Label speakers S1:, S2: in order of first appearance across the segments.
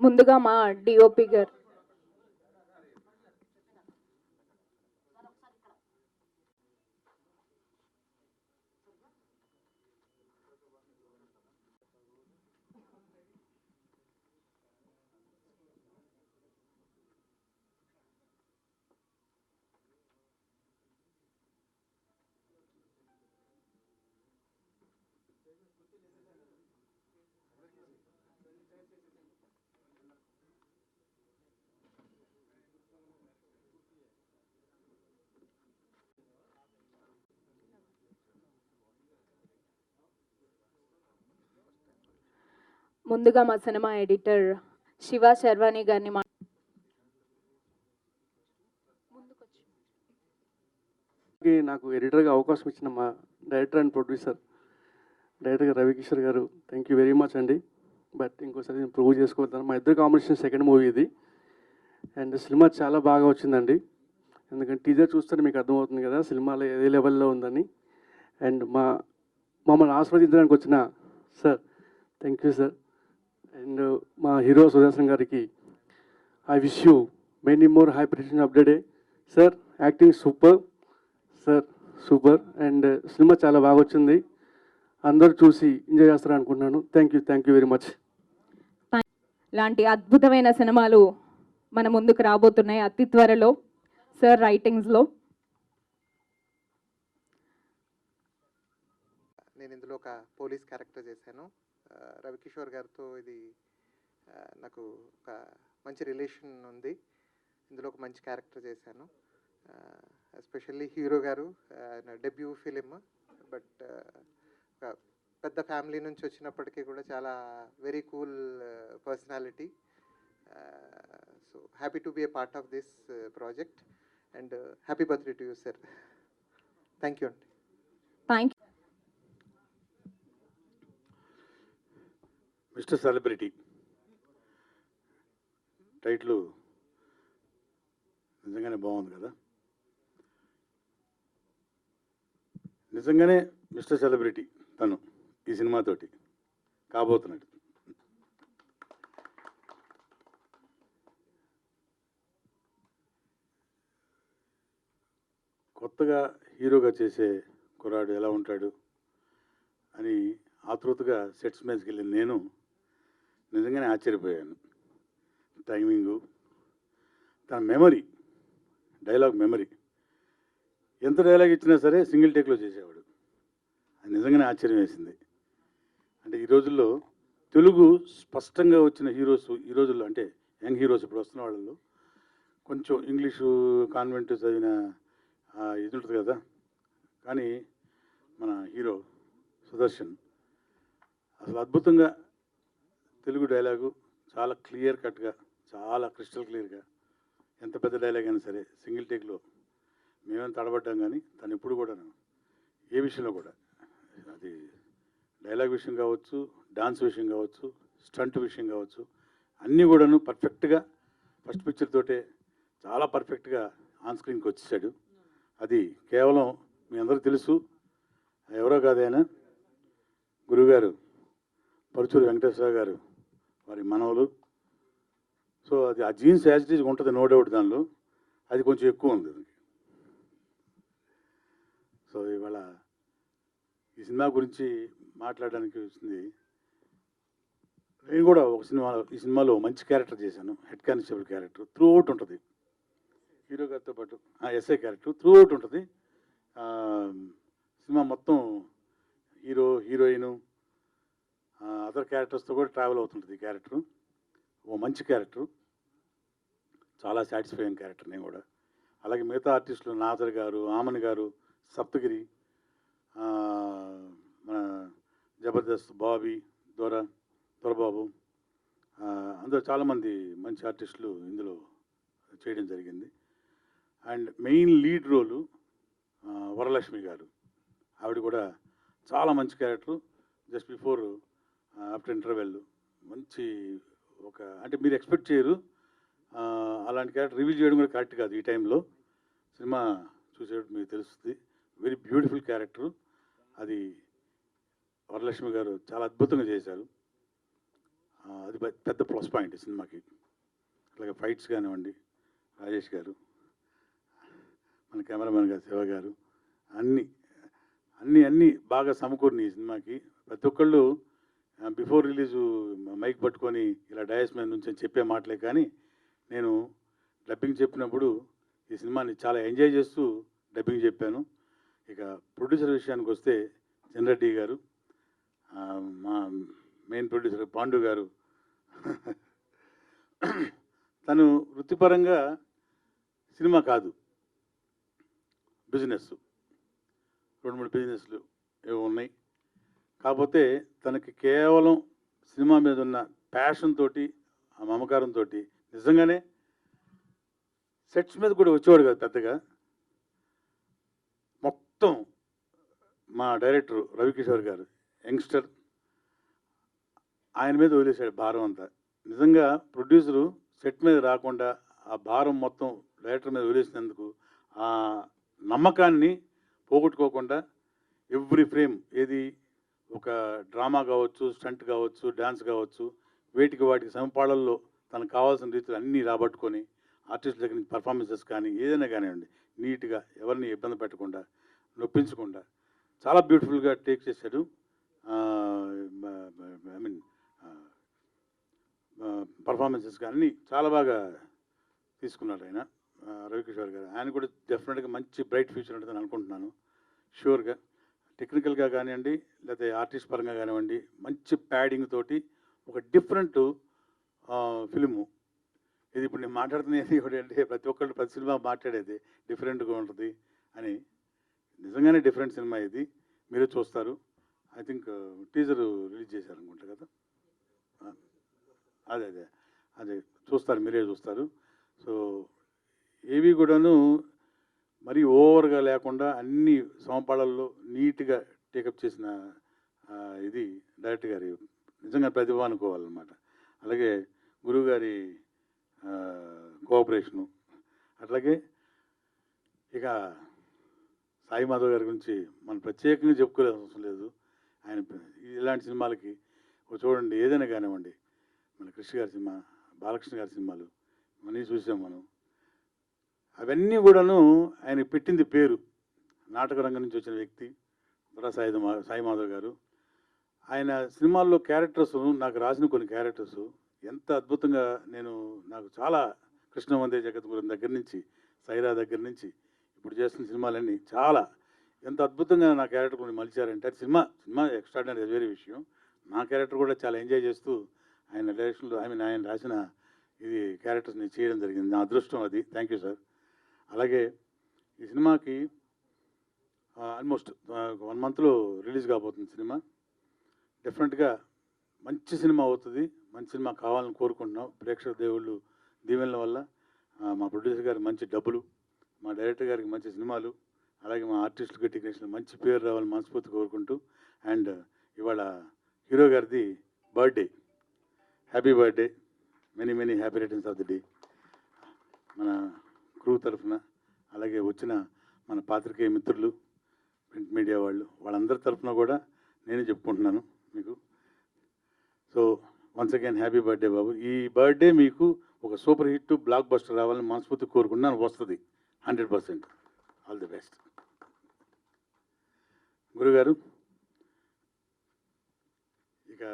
S1: ముందుగా మా డిఓపి గారు. ముందుగా మా సినిమా ఎడిటర్ శివ శర్వాణి గారిని
S2: నాకు ఎడిటర్గా అవకాశం ఇచ్చిన మా director and producer director Ravikishore గారు థ్యాంక్ యూ వెరీ మచ్ అండి. బట్ ఇంకోసారి నేను ప్రూవ్ చేసుకోవద్దాను. మా ఇద్దరు కాంబినేషన్ సెకండ్ మూవీ ఇది. అండ్ సినిమా చాలా బాగా వచ్చిందండి. ఎందుకంటే టీజర్ చూస్తే మీకు అర్థమవుతుంది కదా సినిమాలో ఏ లెవెల్లో ఉందని. అండ్ మమ్మల్ని ఆస్వాదించడానికి వచ్చిన sir thank you sir. And మా హీరో సుదర్శన్ గారికి I wish you many more high precision of the day sir. Acting super sir, super. And cinema చాలా బాగా వచ్చింది. అందరూ చూసి ఎంజాయ్ చేస్తారు అనుకుంటున్నాను. Thank you very much.
S1: లాంటి అద్భుతమైన సినిమాలు మన ముందుకు రాబోతున్నాయి అతి త్వరలో సార్ రైటింగ్స్లో.
S3: నేను ఇందులో ఒక పోలీస్ క్యారెక్టర్ చేశాను. రవికిషోర్ గారితో ఇది నాకు ఒక మంచి రిలేషన్ ఉంది. ఇందులో ఒక మంచి క్యారెక్టర్ చేశాను. ఎస్పెషల్లీ హీరో గారు డెబ్యూ ఫిలిం, బట్ ఒక పెద్ద ఫ్యామిలీ నుంచి వచ్చినప్పటికీ కూడా చాలా very cool personality. So happy to be a part of this project and happy birthday to you sir. Thank you అండి.
S1: Thank you.
S4: Mister celebrity title నిజంగానే బాగుంది కదా. నిజంగానే మిస్టర్ సెలబ్రిటీ తను ఈ సినిమాతోటి కాబోతున్నాడు. కొత్తగా హీరోగా చేసే కుర్రాడు ఎలా ఉంటాడు అని ఆతృతగా సెట్స్ మీదకి వెళ్ళిన నేను నిజంగానే ఆశ్చర్యపోయాను. టైమింగు, తన మెమరీ, డైలాగ్ మెమరీ, ఎంత డైలాగ్ ఇచ్చినా సరే సింగిల్ టేక్లో చేసేవాడు. అది నిజంగానే ఆశ్చర్యం వేసింది. అంటే ఈ రోజుల్లో తెలుగు స్పష్టంగా వచ్చిన హీరోస్, ఈ రోజుల్లో అంటే యంగ్ హీరోస్ ఇప్పుడు వస్తున్న వాళ్ళలో కొంచెం ఇంగ్లీషు కాన్వెంట్ చదివిన ఇది ఉంటుంది కదా. కానీ మన హీరో సుదర్శన్ అసలు అద్భుతంగా తెలుగు డైలాగు చాలా క్లియర్ కట్గా, చాలా క్రిస్టల్ క్లియర్గా, ఎంత పెద్ద డైలాగ్ అయినా సరే సింగిల్ టేక్లో మేమేం తడబడ్డాం. కానీ తను ఎప్పుడు కూడా ఏ విషయంలో కూడా, అది డైలాగ్ విషయం కావచ్చు, డాన్స్ విషయం కావచ్చు, స్టంట్ విషయం కావచ్చు, అన్నీ కూడాను పర్ఫెక్ట్గా ఫస్ట్ పిక్చర్ తోటే చాలా పర్ఫెక్ట్గా ఆన్ స్క్రీన్కి వచ్చేసాడు. అది కేవలం మీ అందరికీ తెలుసు, ఎవరో కాదు ఆయన గురువుగారు పరుచూరి వెంకటేశ్వర గారు వారి మనవలు. సో అది ఆ జీన్స్ యాజిటీజ్గా ఉంటుంది, నో డౌట్. దానిలో అది కొంచెం ఎక్కువ ఉంది. సో ఇవాళ ఈ సినిమా గురించి మాట్లాడడానికి వచ్చింది. నేను కూడా ఈ సినిమాలో మంచి క్యారెక్టర్ చేశాను, head constable character. Through out ఉంటుంది, హీరో గారితో పాటు ఎస్ఐ క్యారెక్టర్ త్రూ అవుట్ ఉంటుంది. సినిమా మొత్తం హీరో, హీరోయిన్, అదర్ క్యారెక్టర్స్తో కూడా ట్రావెల్ అవుతుంటుంది. ఈ క్యారెక్టరు ఓ మంచి క్యారెక్టరు, చాలా సాటిస్ఫైయింగ్ క్యారెక్టర్. నేను కూడా అలాగే మిగతా ఆర్టిస్టులు నాజర్ గారు, ఆమన్ గారు, సప్తగిరి, మన జబర్దస్త్ బాబీ, దొరబాబు, అందరూ చాలామంది మంచి ఆర్టిస్టులు ఇందులో చేయడం జరిగింది. అండ్ మెయిన్ లీడ్ రోలు వరలక్ష్మి గారు, ఆవిడ కూడా చాలా మంచి character. Just before after interval మంచి ఒక, అంటే మీరు ఎక్స్పెక్ట్ చేయరు అలాంటి క్యారెక్టర్ రివీల్ చేయడం కూడా కరెక్ట్ కాదు. ఈ టైంలో సినిమా చూసేటప్పుడు మీకు తెలుస్తుంది. Very beautiful character. అది వరలక్ష్మి గారు చాలా అద్భుతంగా చేశారు. అది పెద్ద ప్లస్ పాయింట్ ఈ సినిమాకి. అలాగే ఫైట్స్ కానివ్వండి, రాజేష్ గారు, మన కెమెరామెన్ గారు, శివ గారు, అన్నీ అన్నీ అన్నీ బాగా సమకూరినాయి ఈ సినిమాకి. ప్రతి ఒక్కళ్ళు బిఫోర్ రిలీజు మైక్ పట్టుకొని ఇలా డయాస్ మీద నుంచి చెప్పే మాటలే, కానీ నేను డబ్బింగ్ చెప్పినప్పుడు ఈ సినిమాని చాలా ఎంజాయ్ చేస్తూ డబ్బింగ్ చెప్పాను. ఇక ప్రొడ్యూసర్ విషయానికి వస్తే చంద్రెడ్డి గారు, మా మెయిన్ ప్రొడ్యూసర్ పాండు గారు తను వృత్తిపరంగా సినిమా కాదు, బిజినెస్, 2-3 బిజినెస్లు ఏవో ఉన్నాయి. కాకపోతే తనకి కేవలం సినిమా మీద ఉన్న ప్యాషన్ తోటి, ఆ మమకారంతో నిజంగానే సెట్స్ మీద కూడా వచ్చేవాడు కాదు పెద్దగా. మొత్తం మా డైరెక్టర్ రవికిషోర్ గారు, యంగ్స్టర్, ఆయన మీద వదిలేశాడు భారం అంతా. నిజంగా ప్రొడ్యూసరు సెట్ మీద రాకుండా ఆ భారం మొత్తం డైరెక్టర్ మీద వదిలేసినందుకు ఆ నమ్మకాన్ని పోగొట్టుకోకుండా ఎవ్రీ ఫ్రేమ్, ఏది ఒక డ్రామా కావచ్చు, స్టంట్ కావచ్చు, డ్యాన్స్ కావచ్చు, వాటికి సమపాళల్లో తనకు కావాల్సిన రీతిలో అన్నీ రాబట్టుకొని ఆర్టిస్ట్ దగ్గర నుంచి పర్ఫార్మెన్సెస్ కానీ ఏదైనా కానివ్వండి నీట్గా, ఎవరిని ఇబ్బంది పెట్టకుండా, నొప్పించకుండా చాలా బ్యూటిఫుల్గా టేక్ చేశాడు. ఐ మీన్ పర్ఫార్మెన్సెస్ కానీ చాలా బాగా తీసుకున్నాడు ఆయన, రవికిషోర్ గారు. ఆయన కూడా డెఫినెట్గా మంచి బ్రైట్ ఫ్యూచర్ ఉంటుందని అనుకుంటున్నాను, షూర్గా. టెక్నికల్గా కానివ్వండి, లేకపోతే ఆర్టిస్ట్ పరంగా కానివ్వండి, మంచి ప్యాడింగ్ తోటి ఒక డిఫరెంట్ ఫిలిము ఇది. ఇప్పుడు నేను మాట్లాడుతున్నది ఏంటంటే ప్రతి ఒక్కళ్ళు ప్రతి సినిమా మాట్లాడేది డిఫరెంట్గా ఉంటుంది అని. నిజంగానే డిఫరెంట్ సినిమా ఇది, మీరే చూస్తారు. ఐ థింక్ టీజర్ రిలీజ్ చేశారు అనుకుంటా కదా. అదే అదే అదే చూస్తారు, మీరే చూస్తారు. సో ఏవి కూడాను మరీ ఓవర్గా లేకుండా అన్ని సమపాళల్లో నీట్గా టేకప్ చేసిన ఇది డైరెక్టర్ గారి నిజంగా ప్రతిభ అనుకోవాలన్నమాట. అలాగే గురువు గారి కోఆపరేషను, అట్లాగే ఇక సాయి మాధవ్ గారి గురించి మనం ప్రత్యేకంగా చెప్పుకోలేని అవసరం లేదు. ఆయన ఇలాంటి సినిమాలకి చూడండి, ఏదైనా కానివ్వండి, మన కృష్ణ గారి సినిమా, బాలకృష్ణ గారి సినిమాలు మనీ చూసాం మనం. అవన్నీ కూడాను ఆయన పెట్టింది పేరు. నాటక రంగం నుంచి వచ్చిన వ్యక్తి బుర్రా సాయి మాధవ్ గారు. ఆయన సినిమాల్లో క్యారెక్టర్స్, నాకు రాసిన కొన్ని క్యారెక్టర్స్ ఎంత అద్భుతంగా నాకు చాలా కృష్ణవందే జగద్గురం దగ్గర నుంచి, సైరా దగ్గర నుంచి ఇప్పుడు చేస్తున్న సినిమాలన్నీ చాలా ఎంత అద్భుతంగా నా క్యారెక్టర్ కొన్ని మలిచారంటే అది సినిమా ఎక్స్ట్రాడినరీ, వేరే విషయం. నా క్యారెక్టర్ కూడా చాలా ఎంజాయ్ చేస్తూ ఆయన డైరెక్షన్లో ఆయన రాసిన ఇది క్యారెక్టర్స్ని చేయడం జరిగింది. నా అదృష్టం అది. Thank you sir. అలాగే ఈ సినిమాకి ఆల్మోస్ట్ 1 మంత్లో రిలీజ్ కాబోతుంది సినిమా. డెఫినెట్గా మంచి సినిమా అవుతుంది, మంచి సినిమా కావాలని కోరుకుంటున్నాం. ప్రేక్షక దేవుళ్ళు దీవెనల వల్ల మా ప్రొడ్యూసర్ గారికి మంచి డబ్బులు, మా డైరెక్టర్ గారికి మంచి సినిమాలు, అలాగే మా ఆర్టిస్టులకి టెక్నీషియన్ మంచి పేరు రావాలని మనస్ఫూర్తి కోరుకుంటూ, అండ్ ఇవాళ హీరో గారిది birthday, happy birthday, many happy returns of the day మన క్రూ తరఫున, అలాగే వచ్చిన మన పాత్రికేయ మిత్రులు, ప్రింట్ మీడియా వాళ్ళందరి తరఫున కూడా నేనే చెప్పుకుంటున్నాను మీకు. So once again happy birthday బాబు. ఈ బర్త్డే మీకు ఒక సూపర్ హిట్ బ్లాక్ బస్టర్ రావాలని మనస్ఫూర్తి కోరుకుంటున్నాను. వస్తుంది 100%. All the best. గురుగారు, ఇక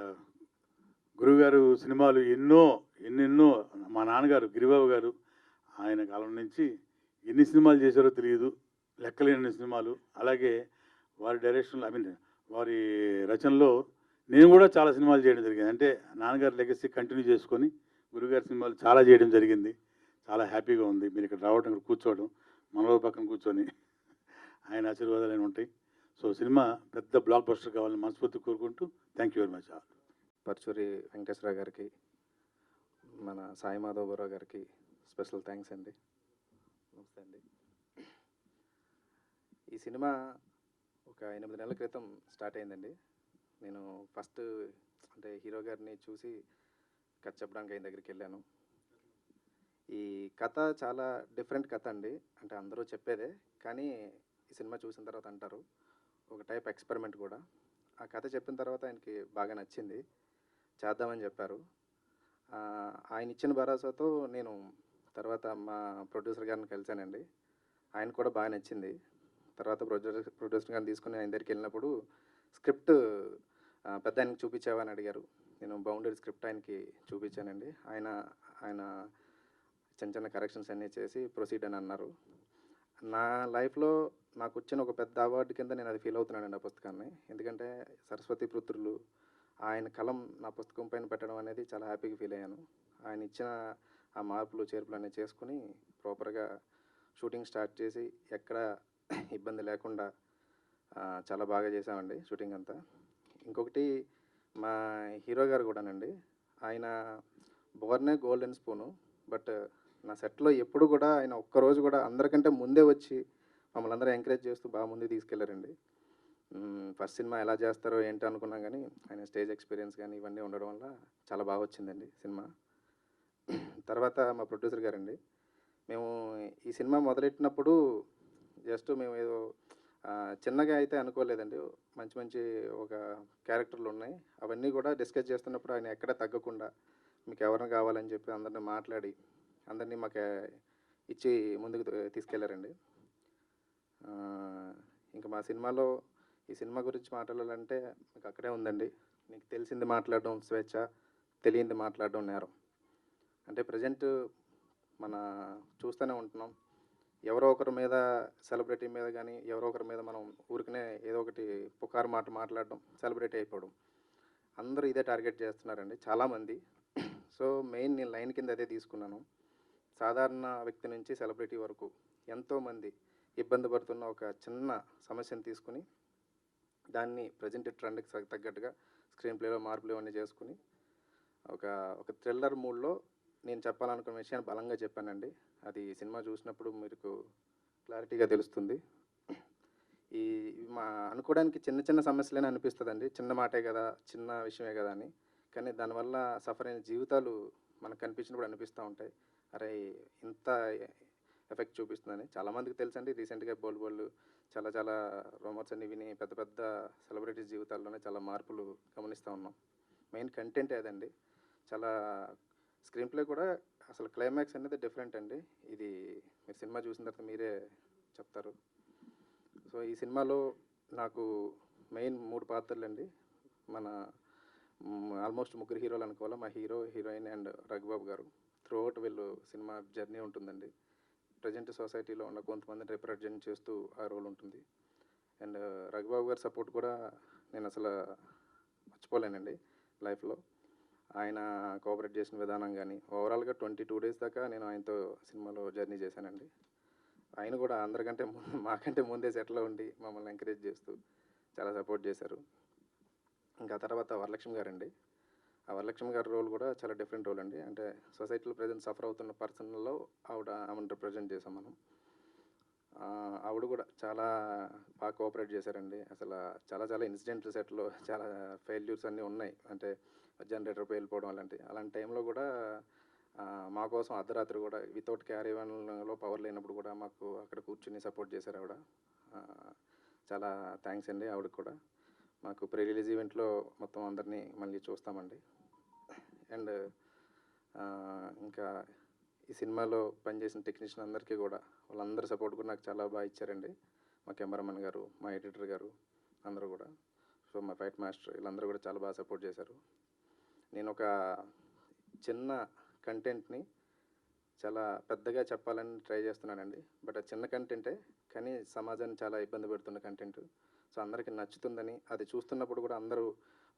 S4: గురుగారు సినిమాలు ఎన్నెన్నో మా నాన్నగారు గిరిబాబు గారు ఆయన కాలం నుంచి ఎన్ని సినిమాలు చేశారో తెలియదు, లెక్కలేని సినిమాలు. అలాగే వారి డైరెక్షన్లో, ఐ మీన్ వారి రచనలో నేను కూడా చాలా సినిమాలు చేయడం జరిగింది. అంటే నాన్నగారి లెగసీ కంటిన్యూ చేసుకొని గురుగారి సినిమాలు చాలా చేయడం జరిగింది. చాలా హ్యాపీగా ఉంది మీరు ఇక్కడ రావడం, ఇక్కడ కూర్చోవడం, మనలో పక్కన కూర్చొని ఆయన ఆశీర్వాదాలు అయినా ఉంటాయి. సో సినిమా పెద్ద బ్లాక్ బస్టర్ కావాలని మనస్ఫూర్తి కోరుకుంటూ thank you very much.
S5: Paruchuri Venkateswara గారికి, మన సాయి మాధవ్ బుర్రా గారికి స్పెషల్ థ్యాంక్స్ అండి. నమస్తే అండి. ఈ సినిమా ఒక 8 నెలల క్రితం స్టార్ట్ అయిందండి. నేను ఫస్ట్ అంటే హీరో గారిని చూసి కథ చెప్పడానికి ఆయన దగ్గరికి వెళ్ళాను. ఈ కథ చాలా డిఫరెంట్ కథ అండి. అంటే అందరూ చెప్పేదే, కానీ ఈ సినిమా చూసిన తర్వాత అంటారు ఒక టైప్ ఎక్స్పెరిమెంట్ కూడా. ఆ కథ చెప్పిన తర్వాత ఆయనకి బాగా నచ్చింది, చేద్దామని చెప్పారు. ఆయన ఇచ్చిన భరోసాతో నేను తర్వాత మా ప్రొడ్యూసర్ గారిని కలిశానండి. ఆయన కూడా బాగా నచ్చింది. తర్వాత ప్రొడ్యూసర్ గారిని తీసుకొని ఆయన దగ్గరికి వెళ్ళినప్పుడు స్క్రిప్ట్ పెద్ద ఆయనకి చూపించావా అని అడిగారు. నేను బౌండెడ్ స్క్రిప్ట్ ఆయనకి చూపించానండి. ఆయన ఆయన చిన్న చిన్న కరెక్షన్స్ అన్నీ చేసి ప్రొసీడ్ అని అన్నారు. నా లైఫ్లో నాకు వచ్చిన ఒక పెద్ద అవార్డు కింద నేను అది ఫీల్ అవుతున్నానండి ఆ పుస్తకాన్ని. ఎందుకంటే సరస్వతి పుత్రులు ఆయన కలం నా పుస్తకం పైన పెట్టడం అనేది చాలా హ్యాపీగా ఫీల్ అయ్యాను. ఆయన ఇచ్చిన ఆ మార్పులు చేర్పులు అన్నీ చేసుకుని ప్రాపర్గా షూటింగ్ స్టార్ట్ చేసి ఎక్కడ ఇబ్బంది లేకుండా చాలా బాగా చేసామండి షూటింగ్ అంతా. ఇంకొకటి మా హీరో గారు కూడానండి, ఆయన బోర్నే గోల్డెన్ స్పూను. బట్ నా సెట్లో ఎప్పుడు కూడా ఆయన ఒక్కరోజు కూడా అందరికంటే ముందే వచ్చి మమ్మల్ని అందరూ ఎంకరేజ్ చేస్తూ బాగా ముందుకు తీసుకెళ్లారండి. ఫస్ట్ సినిమా ఎలా చేస్తారో ఏంటో అనుకున్నాం, కానీ ఆయన స్టేజ్ ఎక్స్పీరియన్స్ కానీ ఇవన్నీ ఉండడం వల్ల చాలా బాగా వచ్చిందండి సినిమా. తర్వాత మా ప్రొడ్యూసర్ గారండి, మేము ఈ సినిమా మొదలెట్టినప్పుడు జస్ట్ మేము ఏదో చిన్నగా అయితే అనుకోలేదండి. మంచి మంచి ఒక క్యారెక్టర్లు ఉన్నాయి, అవన్నీ కూడా డిస్కస్ చేస్తున్నప్పుడు ఆయన ఎక్కడ తగ్గకుండా మీకు ఎవరిని కావాలని చెప్పి అందరిని మాట్లాడి అందరినీ మాకు ఇచ్చి ముందుకు తీసుకెళ్లారండి. ఇంకా మా సినిమాలో ఈ సినిమా గురించి మాట్లాడాలంటే మీకు అక్కడే ఉందండి. నీకు తెలిసింది మాట్లాడడం స్వేచ్ఛ, తెలియంది మాట్లాడడం నేరం. అంటే ప్రజెంట్ మన చూస్తూనే ఉంటున్నాం, ఎవరో ఒకరి మీద సెలబ్రిటీ మీద కానీ ఎవరో ఒకరి మీద మనం ఊరికనే ఏదో ఒకటి పుకారు మాట మాట్లాడడం, సెలబ్రిటీ అయిపోవడం, అందరూ ఇదే టార్గెట్ చేస్తున్నారండి చాలామంది. సో మెయిన్ నేను లైన్ కింద అదే తీసుకున్నాను. సాధారణ వ్యక్తి నుంచి సెలబ్రిటీ వరకు ఎంతోమంది ఇబ్బంది పడుతున్న ఒక చిన్న సమస్యను తీసుకుని దాన్ని ప్రజెంట్ ట్రెండ్కి తగ్గట్టుగా స్క్రీన్ ప్లేలో మార్పులు ఇవన్నీ చేసుకుని ఒక థ్రిల్లర్ మూడ్లో నేను చెప్పాలనుకున్న విషయాన్ని బలంగా చెప్పానండి. అది సినిమా చూసినప్పుడు మీకు క్లారిటీగా తెలుస్తుంది. ఈ మా అనుకోవడానికి చిన్న చిన్న సమస్యలేనే అనిపిస్తుందండి, చిన్న మాటే కదా, చిన్న విషయమే కదా అని. కానీ దానివల్ల సఫర్ అయిన జీవితాలు మనకు కనిపించినప్పుడు అనిపిస్తూ ఉంటాయి, అరే ఇంత ఎఫెక్ట్ చూపిస్తుందని. చాలామందికి తెలుసండి, రీసెంట్గా బోల్డ్ చాలా చాలా రూమర్స్ అన్ని విని పెద్ద పెద్ద సెలబ్రిటీస్ జీవితాల్లోనే చాలా మార్పులు గమనిస్తూ ఉన్నాం. మెయిన్ కంటెంటే అదండి. చాలా స్క్రీన్ ప్లే కూడా అసలు క్లైమాక్స్ అనేది డిఫరెంట్ అండి. ఇది మీరు సినిమా చూసిన తర్వాత మీరే చెప్తారు. సో ఈ సినిమాలో నాకు మెయిన్ 3 పాత్రలు అండి. మన ఆల్మోస్ట్ 3 హీరోలు అనుకోవాలి. మా హీరో, హీరోయిన్ అండ్ రఘుబాబు గారు. త్రూఅవుట్ వీళ్ళు సినిమా జర్నీ ఉంటుందండి. ప్రజెంట్ సొసైటీలో ఉన్న కొంతమందిని రిప్రజెంట్ చేస్తూ ఆ రోల్ ఉంటుంది. అండ్ రఘుబాబు గారి సపోర్ట్ కూడా నేను అసలు మర్చిపోలేనండి లైఫ్లో. ఆయన కోఆపరేట్ చేసిన విధానం కానీ ఓవరాల్గా 22 డేస్ దాకా నేను ఆయనతో సినిమాలో జర్నీ చేశానండి. ఆయన కూడా అందరికంటే మాకంటే ముందే సెట్లో ఉండి మమ్మల్ని ఎంకరేజ్ చేస్తూ చాలా సపోర్ట్ చేశారు. ఇంకా తర్వాత వరలక్ష్మి గారండి. ఆ వరలక్ష్మి గారి రోల్ కూడా చాలా డిఫరెంట్ రోల్ అండి. అంటే సొసైటీలో ప్రజెంట్ సఫర్ అవుతున్న పర్సన్లో ఆమెను రిప్రజెంట్ చేసాం మనం. ఆవిడ కూడా చాలా బాగా కోఆపరేట్ చేశారండి. అసలు చాలా చాలా ఇన్సిడెంట్లు సెట్లో చాలా ఫెయిల్యూర్స్ అన్నీ ఉన్నాయి. అంటే జనరేటర్ పేలిపోవడం అలాంటి టైంలో కూడా మా కోసం అర్ధరాత్రి కూడా వితౌట్ క్యారీ వన్లో పవర్ లేనప్పుడు కూడా మాకు అక్కడ కూర్చుని సపోర్ట్ చేశారు ఆవిడ. చాలా థ్యాంక్స్ అండి ఆవిడకి కూడా. మాకు ప్రీ రిలీజ్ ఈవెంట్లో మొత్తం అందరినీ మళ్ళీ చూస్తామండి. అండ్ ఇంకా ఈ సినిమాలో పనిచేసిన టెక్నీషియన్ అందరికీ కూడా వాళ్ళందరి సపోర్ట్ కూడా నాకు చాలా బాగా ఇచ్చారండి. మా కెమెరామెన్ గారు, మా ఎడిటర్ గారు అందరూ కూడా, సో మా ఫైట్ మాస్టర్ వీళ్ళందరూ కూడా చాలా బాగా సపోర్ట్ చేశారు. నేను ఒక చిన్న కంటెంట్ని చాలా పెద్దగా చెప్పాలని ట్రై చేస్తున్నానండి. బట్ ఆ చిన్న కంటెంటే కానీ సమాజాన్ని చాలా ఇబ్బంది పెడుతున్న కంటెంట్. సో అందరికీ నచ్చుతుందని, అది చూస్తున్నప్పుడు కూడా అందరూ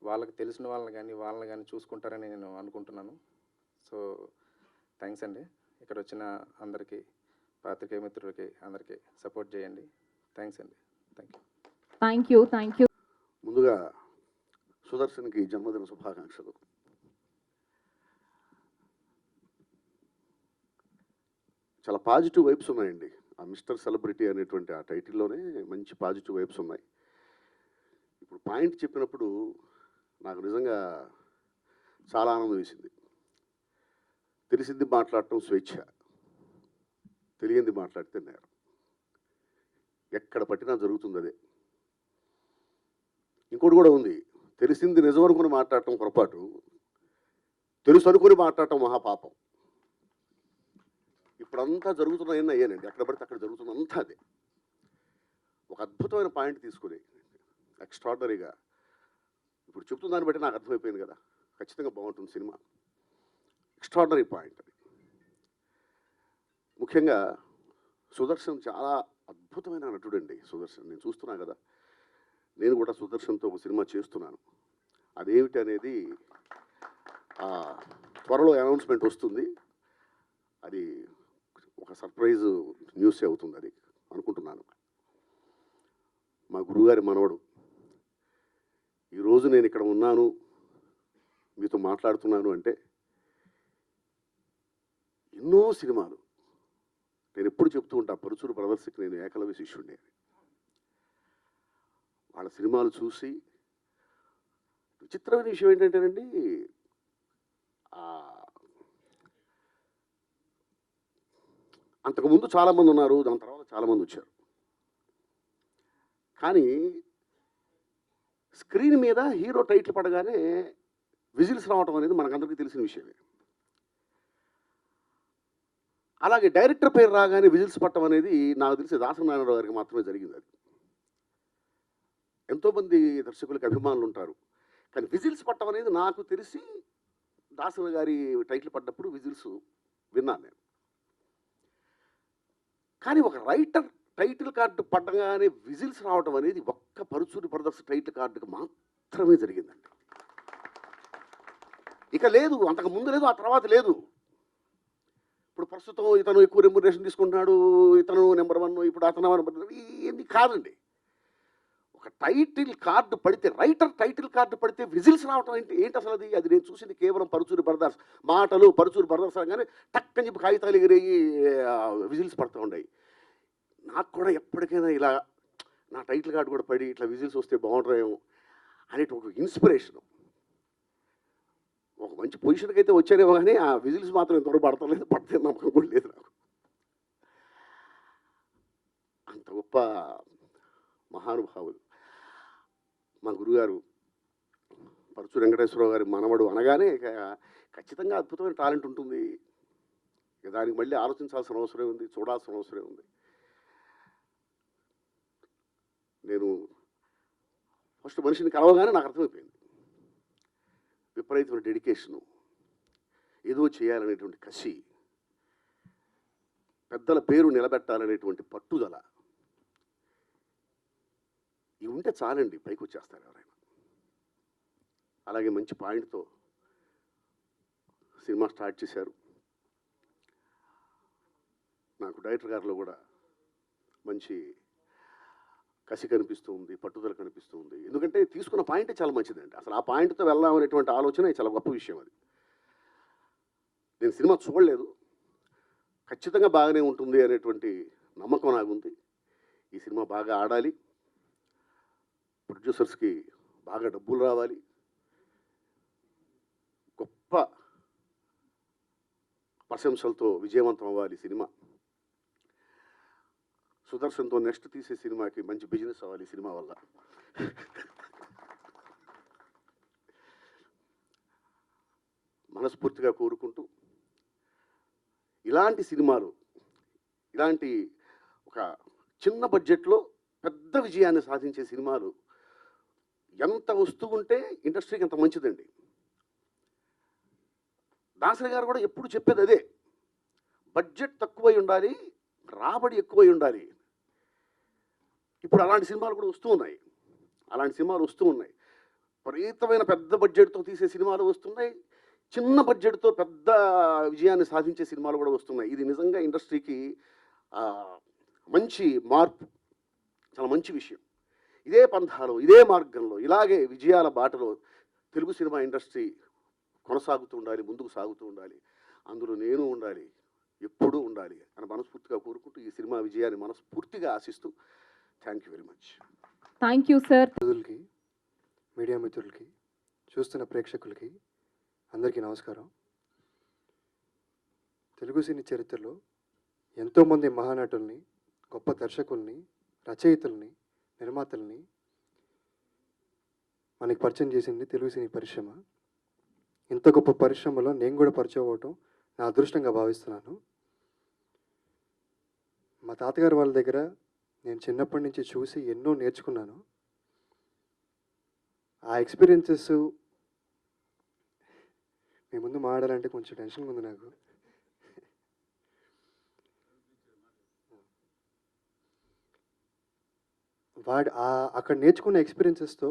S5: వాళ్ళకి తెలిసిన వాళ్ళని కానీ చూసుకుంటారని నేను అనుకుంటున్నాను. సో థ్యాంక్స్ అండి. ఇక్కడ వచ్చిన అందరికీ, పాత్రికేయ మిత్రులకి అందరికీ సపోర్ట్ చేయండి. థ్యాంక్స్ అండి.
S1: Thank you.
S6: ముందుగా సుదర్శన్కి జన్మదిన శుభాకాంక్షలు. చాలా పాజిటివ్ వైబ్స్ ఉన్నాయండి. ఆ మిస్టర్ సెలబ్రిటీ అనేటువంటి ఆ టైటిల్లోనే మంచి పాజిటివ్ వైబ్స్ ఉన్నాయి. ఇప్పుడు పాయింట్ చెప్పినప్పుడు నాకు నిజంగా చాలా ఆనందం వేసింది. తెలిసింది మాట్లాడటం స్వేచ్ఛ, తెలియంది మాట్లాడితే నేరం. ఎక్కడ పట్టినా జరుగుతుంది అదే. ఇంకోటి కూడా ఉంది, తెలిసింది నిజం అనుకుని మాట్లాడటం పొరపాటు, తెలుసు అనుకుని మాట్లాడటం మహాపాపం. ఇప్పుడంతా జరుగుతున్న అయ్యానండి, ఎక్కడ పడితే అక్కడ జరుగుతున్నంతా అదే. ఒక అద్భుతమైన పాయింట్ తీసుకుని ఎక్స్ట్రాడనరీగా ఇప్పుడు చెప్తున్న దాన్ని బట్టి నాకు అర్థమైపోయింది కదా, ఖచ్చితంగా బాగుంటుంది సినిమా. ఎక్స్ట్రాడనరీ పాయింట్ అది. ముఖ్యంగా సుదర్శన్ చాలా అద్భుతమైన నటుడు అండి. సుదర్శన్ నేను చూస్తున్నా కదా, నేను కూడా సుదర్శన్తో ఒక సినిమా చేస్తున్నాను. అదేమిటి అనేది త్వరలో అనౌన్స్మెంట్ వస్తుంది. అది ఒక సర్ప్రైజ్ న్యూస్ అవుతుంది అది అనుకుంటున్నాను. మా గురువుగారి మనవడు. ఈరోజు నేను ఇక్కడ ఉన్నాను, మీతో మాట్లాడుతున్నాను అంటే ఎన్నో సినిమాలు నేను ఎప్పుడు చెప్తూ ఉంటా, పరుచూరు బ్రదర్స్కి నేను ఏకలవ్య శిష్యుడిని. వాళ్ళ సినిమాలు చూసి విచిత్రమైన విషయం ఏంటంటేనండి, అంతకుముందు చాలామంది ఉన్నారు, దాని తర్వాత చాలామంది వచ్చారు. కానీ స్క్రీన్ మీద హీరో టైటిల్ పడగానే విజిల్స్ రావటం అనేది మనకందరికీ తెలిసిన విషయమే. అలాగే డైరెక్టర్ పేరు రాగానే విజిల్స్ పట్టడం అనేది నాకు తెలిసి దాసనారాయణరావు గారికి మాత్రమే జరిగింది. అది ఎంతోమంది దర్శకులకి అభిమానులు ఉంటారు, కానీ విజిల్స్ పట్టడం అనేది నాకు తెలిసి దాసన గారి టైటిల్ పడ్డప్పుడు విజిల్స్ విన్నాను నేను. కానీ ఒక రైటర్ టైటిల్ కార్డు పడ్డగానే విజిల్స్ రావడం అనేది ఒక్క పరుచూరి బ్రదర్స్ టైటిల్ కార్డుకి మాత్రమే జరిగిందండి. ఇక లేదు, అంతకు ముందు లేదు, ఆ తర్వాత లేదు. ఇప్పుడు ప్రస్తుతం ఇతను ఎక్కువ రెమ్యునరేషన్ తీసుకుంటున్నాడు, ఇతను నెంబర్ 1, ఇప్పుడు అతను ఏంది కాదండి. ఒక టైటిల్ కార్డు పడితే, రైటర్ టైటిల్ కార్డు పడితే విజిల్స్ రావటం ఏంటి అసలు అది? అది నేను చూసింది కేవలం పరుచూరి బ్రదర్స్ మాటలు, పరుచూరి బ్రదర్స్ అనగానే టక్కని చెప్పి కాగితాలు ఎగిరేయి విజిల్స్ పడుతూ ఉన్నాయి. నాకు కూడా ఎప్పటికైనా ఇలా నా టైటిల్ కార్డు కూడా పడి ఇట్లా విజిల్స్ వస్తే బాగుంటాయేమో అనేటి ఒక ఇన్స్పిరేషను. ఒక మంచి పొజిషన్కి అయితే వచ్చారేమో, కానీ ఆ విజిల్స్ మాత్రం ఎంతవరకు పడతలేదు, పడితే నమ్మకం కూడా లేదు నాకు. అంత గొప్ప మహానుభావులు మా గురుగారు పరుచూరి వెంకటేశ్వరరావు గారి మనవడు అనగానే ఇక ఖచ్చితంగా అద్భుతమైన టాలెంట్ ఉంటుంది. ఇక దానికి మళ్ళీ ఆలోచించాల్సిన అవసరం ఉంది, చూడాల్సిన అవసరం ఉంది. నేను ఫస్ట్ మనిషిని కలవగానే నాకు అర్థమైపోయింది, విపరీతమైన డెడికేషను, ఏదో చేయాలనేటువంటి కసి, పెద్దల పేరు నిలబెట్టాలనేటువంటి పట్టుదల, ఇవి ఉంటే చాలండి, పైకి వచ్చేస్తారు ఎవరైనా. అలాగే మంచి పాయింట్తో సినిమా స్టార్ట్ చేశారు. నాకు డైరెక్టర్ గారిలో కూడా మంచి కసి కనిపిస్తూ ఉంది, పట్టుదల కనిపిస్తూ ఉంది. ఎందుకంటే తీసుకున్న పాయింటే చాలా మంచిదండి. అసలు ఆ పాయింట్తో వెళ్దాం అనేటువంటి ఆలోచన చాలా గొప్ప విషయం అది. నేను సినిమా చూడలేదు, ఖచ్చితంగా బాగానే ఉంటుంది అనేటువంటి నమ్మకం నాకుంది. ఈ సినిమా బాగా ఆడాలి, ప్రొడ్యూసర్స్కి బాగా డబ్బులు రావాలి, గొప్ప ప్రశంసలతో విజయవంతం అవ్వాలి సినిమా. సుదర్శన్తో నెక్స్ట్ తీసే సినిమాకి మంచి బిజినెస్ అవ్వాలి సినిమా వల్ల. మనస్ఫూర్తిగా కోరుకుంటూ ఇలాంటి సినిమాలు, ఇలాంటి ఒక చిన్న బడ్జెట్లో పెద్ద విజయాన్ని సాధించే సినిమాలు ఎంత వస్తూ ఉంటే ఇండస్ట్రీకి అంత మంచిదండి. దాసరి గారు కూడా ఎప్పుడు చెప్పేది అదే, బడ్జెట్ తక్కువై ఉండాలి, రాబడి ఎక్కువై ఉండాలి. ఇప్పుడు అలాంటి సినిమాలు కూడా వస్తూ ఉన్నాయి, విపరీతమైన పెద్ద బడ్జెట్తో తీసే సినిమాలు వస్తున్నాయి, చిన్న బడ్జెట్తో పెద్ద విజయాన్ని సాధించే సినిమాలు కూడా వస్తున్నాయి. ఇది నిజంగా ఇండస్ట్రీకి మంచి మార్పు, చాలా మంచి విషయం. ఇదే పంథాలో, ఇదే మార్గంలో, ఇలాగే విజయాల బాటలో తెలుగు సినిమా ఇండస్ట్రీ కొనసాగుతూ ఉండాలి, ముందుకు సాగుతూ ఉండాలి. అందులో నేను ఉండాలి, ఎప్పుడూ ఉండాలి అని మనస్ఫూర్తిగా కోరుకుంటూ ఈ సినిమా విజయాన్ని మనస్ఫూర్తిగా ఆశిస్తూ thank you very much.
S1: Thank you sir.
S7: మిత్రులకి, మీడియా మిత్రులకి, చూస్తున్న ప్రేక్షకులకి అందరికీ నమస్కారం. తెలుగు సినీ చరిత్రలో ఎంతోమంది మహానటుల్ని, గొప్ప దర్శకుల్ని, రచయితల్ని, నిర్మాతల్ని మనకి పరిచయం చేసింది తెలుగు సినీ పరిశ్రమ. ఇంత గొప్ప పరిశ్రమలో నేను కూడా పరిచయం అవ్వటం నా అదృష్టంగా భావిస్తున్నాను. మా తాతగారు వాళ్ళ దగ్గర నేను చిన్నప్పటి నుంచి చూసి ఎన్నో నేర్చుకున్నాను. ఆ ఎక్స్పీరియన్సెస్ మీ ముందు మాట్లాడాలంటే కొంచెం టెన్షన్గా ఉంది నాకు. అక్కడ నేర్చుకున్న ఎక్స్పీరియన్సెస్తో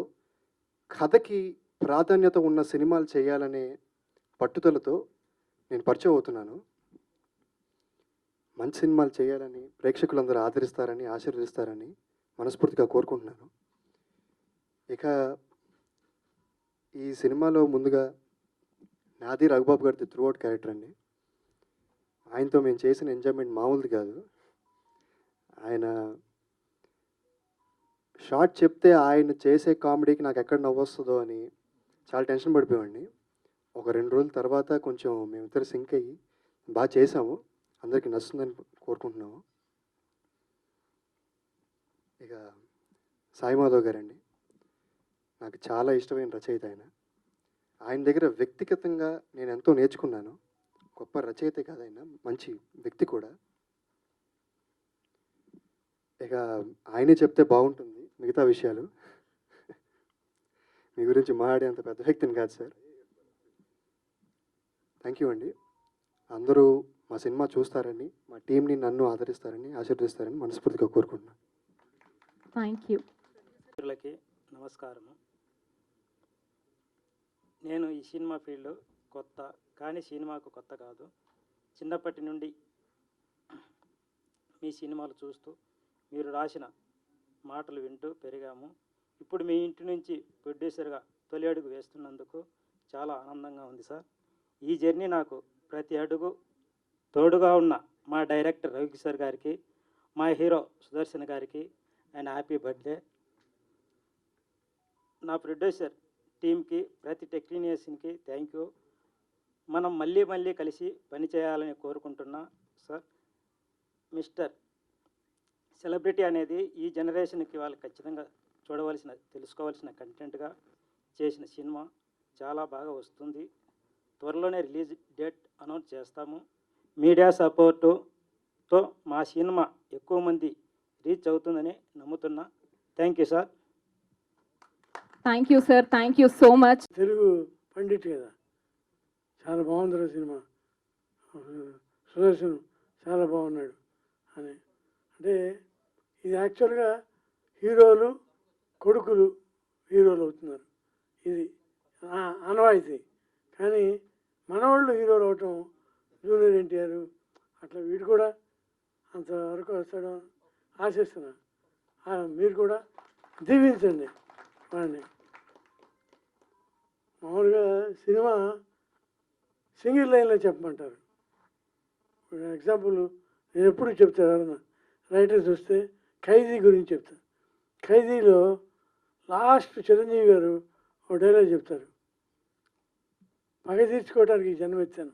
S7: కథకి ప్రాధాన్యత ఉన్న సినిమాలు చేయాలనే పట్టుదలతో నేను పరిచయం అవుతున్నాను. మంచి సినిమాలు చేయాలని, ప్రేక్షకులందరూ ఆదరిస్తారని, ఆశీర్వదిస్తారని మనస్ఫూర్తిగా కోరుకుంటున్నాను. ఇక ఈ సినిమాలో ముందుగా నాది రఘుబాబు గారిది త్రూఅవుట్ క్యారెక్టర్ అండి. ఆయనతో మేము చేసిన ఎంజాయ్మెంట్ మామూలుది కాదు. ఆయన షార్ట్ చెప్తే ఆయన చేసే కామెడీకి నాకు ఎక్కడ నవ్వొస్తుందో అని చాలా టెన్షన్ పడిపోయామండి. ఒక 2 రోజుల తర్వాత కొంచెం మేమిద్దరు సింక్ అయ్యి బాగా చేసాము. అందరికీ నచ్చుతుందని కోరుకుంటున్నాము. ఇక సాయి మాధవ్ గారండి, నాకు చాలా ఇష్టమైన రచయిత ఆయన. ఆయన దగ్గర వ్యక్తిగతంగా నేను ఎంతో నేర్చుకున్నాను. గొప్ప రచయిత కాదు ఆయన, మంచి వ్యక్తి కూడా. ఇక ఆయనే చెప్తే బాగుంటుంది మిగతా విషయాలు. మీ గురించి మాట్లాడే అంత పెద్ద వ్యక్తిని కాదు సార్. థ్యాంక్ యూ అండి. అందరూ మా సినిమా చూస్తారని, మా టీంని నన్ను ఆదరిస్తారని, ఆశీర్వదిస్తారని మనస్ఫూర్తిగా కోరుకుంటున్నాను.
S1: Thank you.
S8: మిత్రులకి నమస్కారము. నేను ఈ సినిమా ఫీల్డ్ కొత్త, కానీ సినిమాకు కొత్త కాదు. చిన్నప్పటి నుండి మీ సినిమాలు చూస్తూ, మీరు రాసిన మాటలు వింటూ పెరిగాము. ఇప్పుడు మీ ఇంటి నుంచి ప్రొడ్యూసర్గా తొలి అడుగు వేస్తున్నందుకు చాలా ఆనందంగా ఉంది సార్. ఈ జర్నీ నాకు ప్రతి అడుగు తోడుగా ఉన్న మా డైరెక్టర్ రవికిషోర్ గారికి, మా హీరో సుదర్శన్ గారికి అండ్ హ్యాపీ బర్త్డే. నా ప్రొడ్యూసర్ టీంకి, ప్రతి టెక్నీషియన్కి థ్యాంక్ యూ. మనం మళ్ళీ మళ్ళీ కలిసి పనిచేయాలని కోరుకుంటున్నా సార్. మిస్టర్ సెలబ్రిటీ అనేది ఈ జనరేషన్కి వాళ్ళు ఖచ్చితంగా చూడవలసిన, తెలుసుకోవాల్సిన కంటెంట్గా చేసిన సినిమా చాలా బాగా వస్తుంది. త్వరలోనే రిలీజ్ డేట్ అనౌన్స్ చేస్తాము. మీడియా సపోర్టుతో మా సినిమా ఎక్కువ మంది రీచ్ అవుతుందని నమ్ముతున్నా. Thank you sir.
S1: Thank you sir. Thank you so much.
S9: Telugu Pandit కదా, చాలా బాగుంది సినిమా. సుదర్శన్ చాలా బాగున్నాడు అని. అంటే ఇది యాక్చువల్గా హీరోలు కొడుకులు హీరోలు అవుతున్నారు, ఇది ఆనవాయితీ. కానీ మనవాళ్ళు హీరోలు అవటం, జూనియర్ ఎన్టీఆర్ అట్లా వీడు కూడా అంతవరకు వస్తాడు ఆశిస్తున్నా. మీరు కూడా దీవించండి వాడిని. మామూలుగా సినిమా సింగిల్ లైన్లో చెప్పమంటారు. ఎగ్జాంపుల్ నేను ఎప్పుడు చెప్తాను, ఎవరన్నా రైటర్స్ వస్తే ఖైదీ గురించి చెప్తాను. ఖైదీలో లాస్ట్ చిరంజీవి గారు ఒక డైలాగ్ చెప్తారు, పగ తీర్చుకోవడానికి జన్మెత్తాను,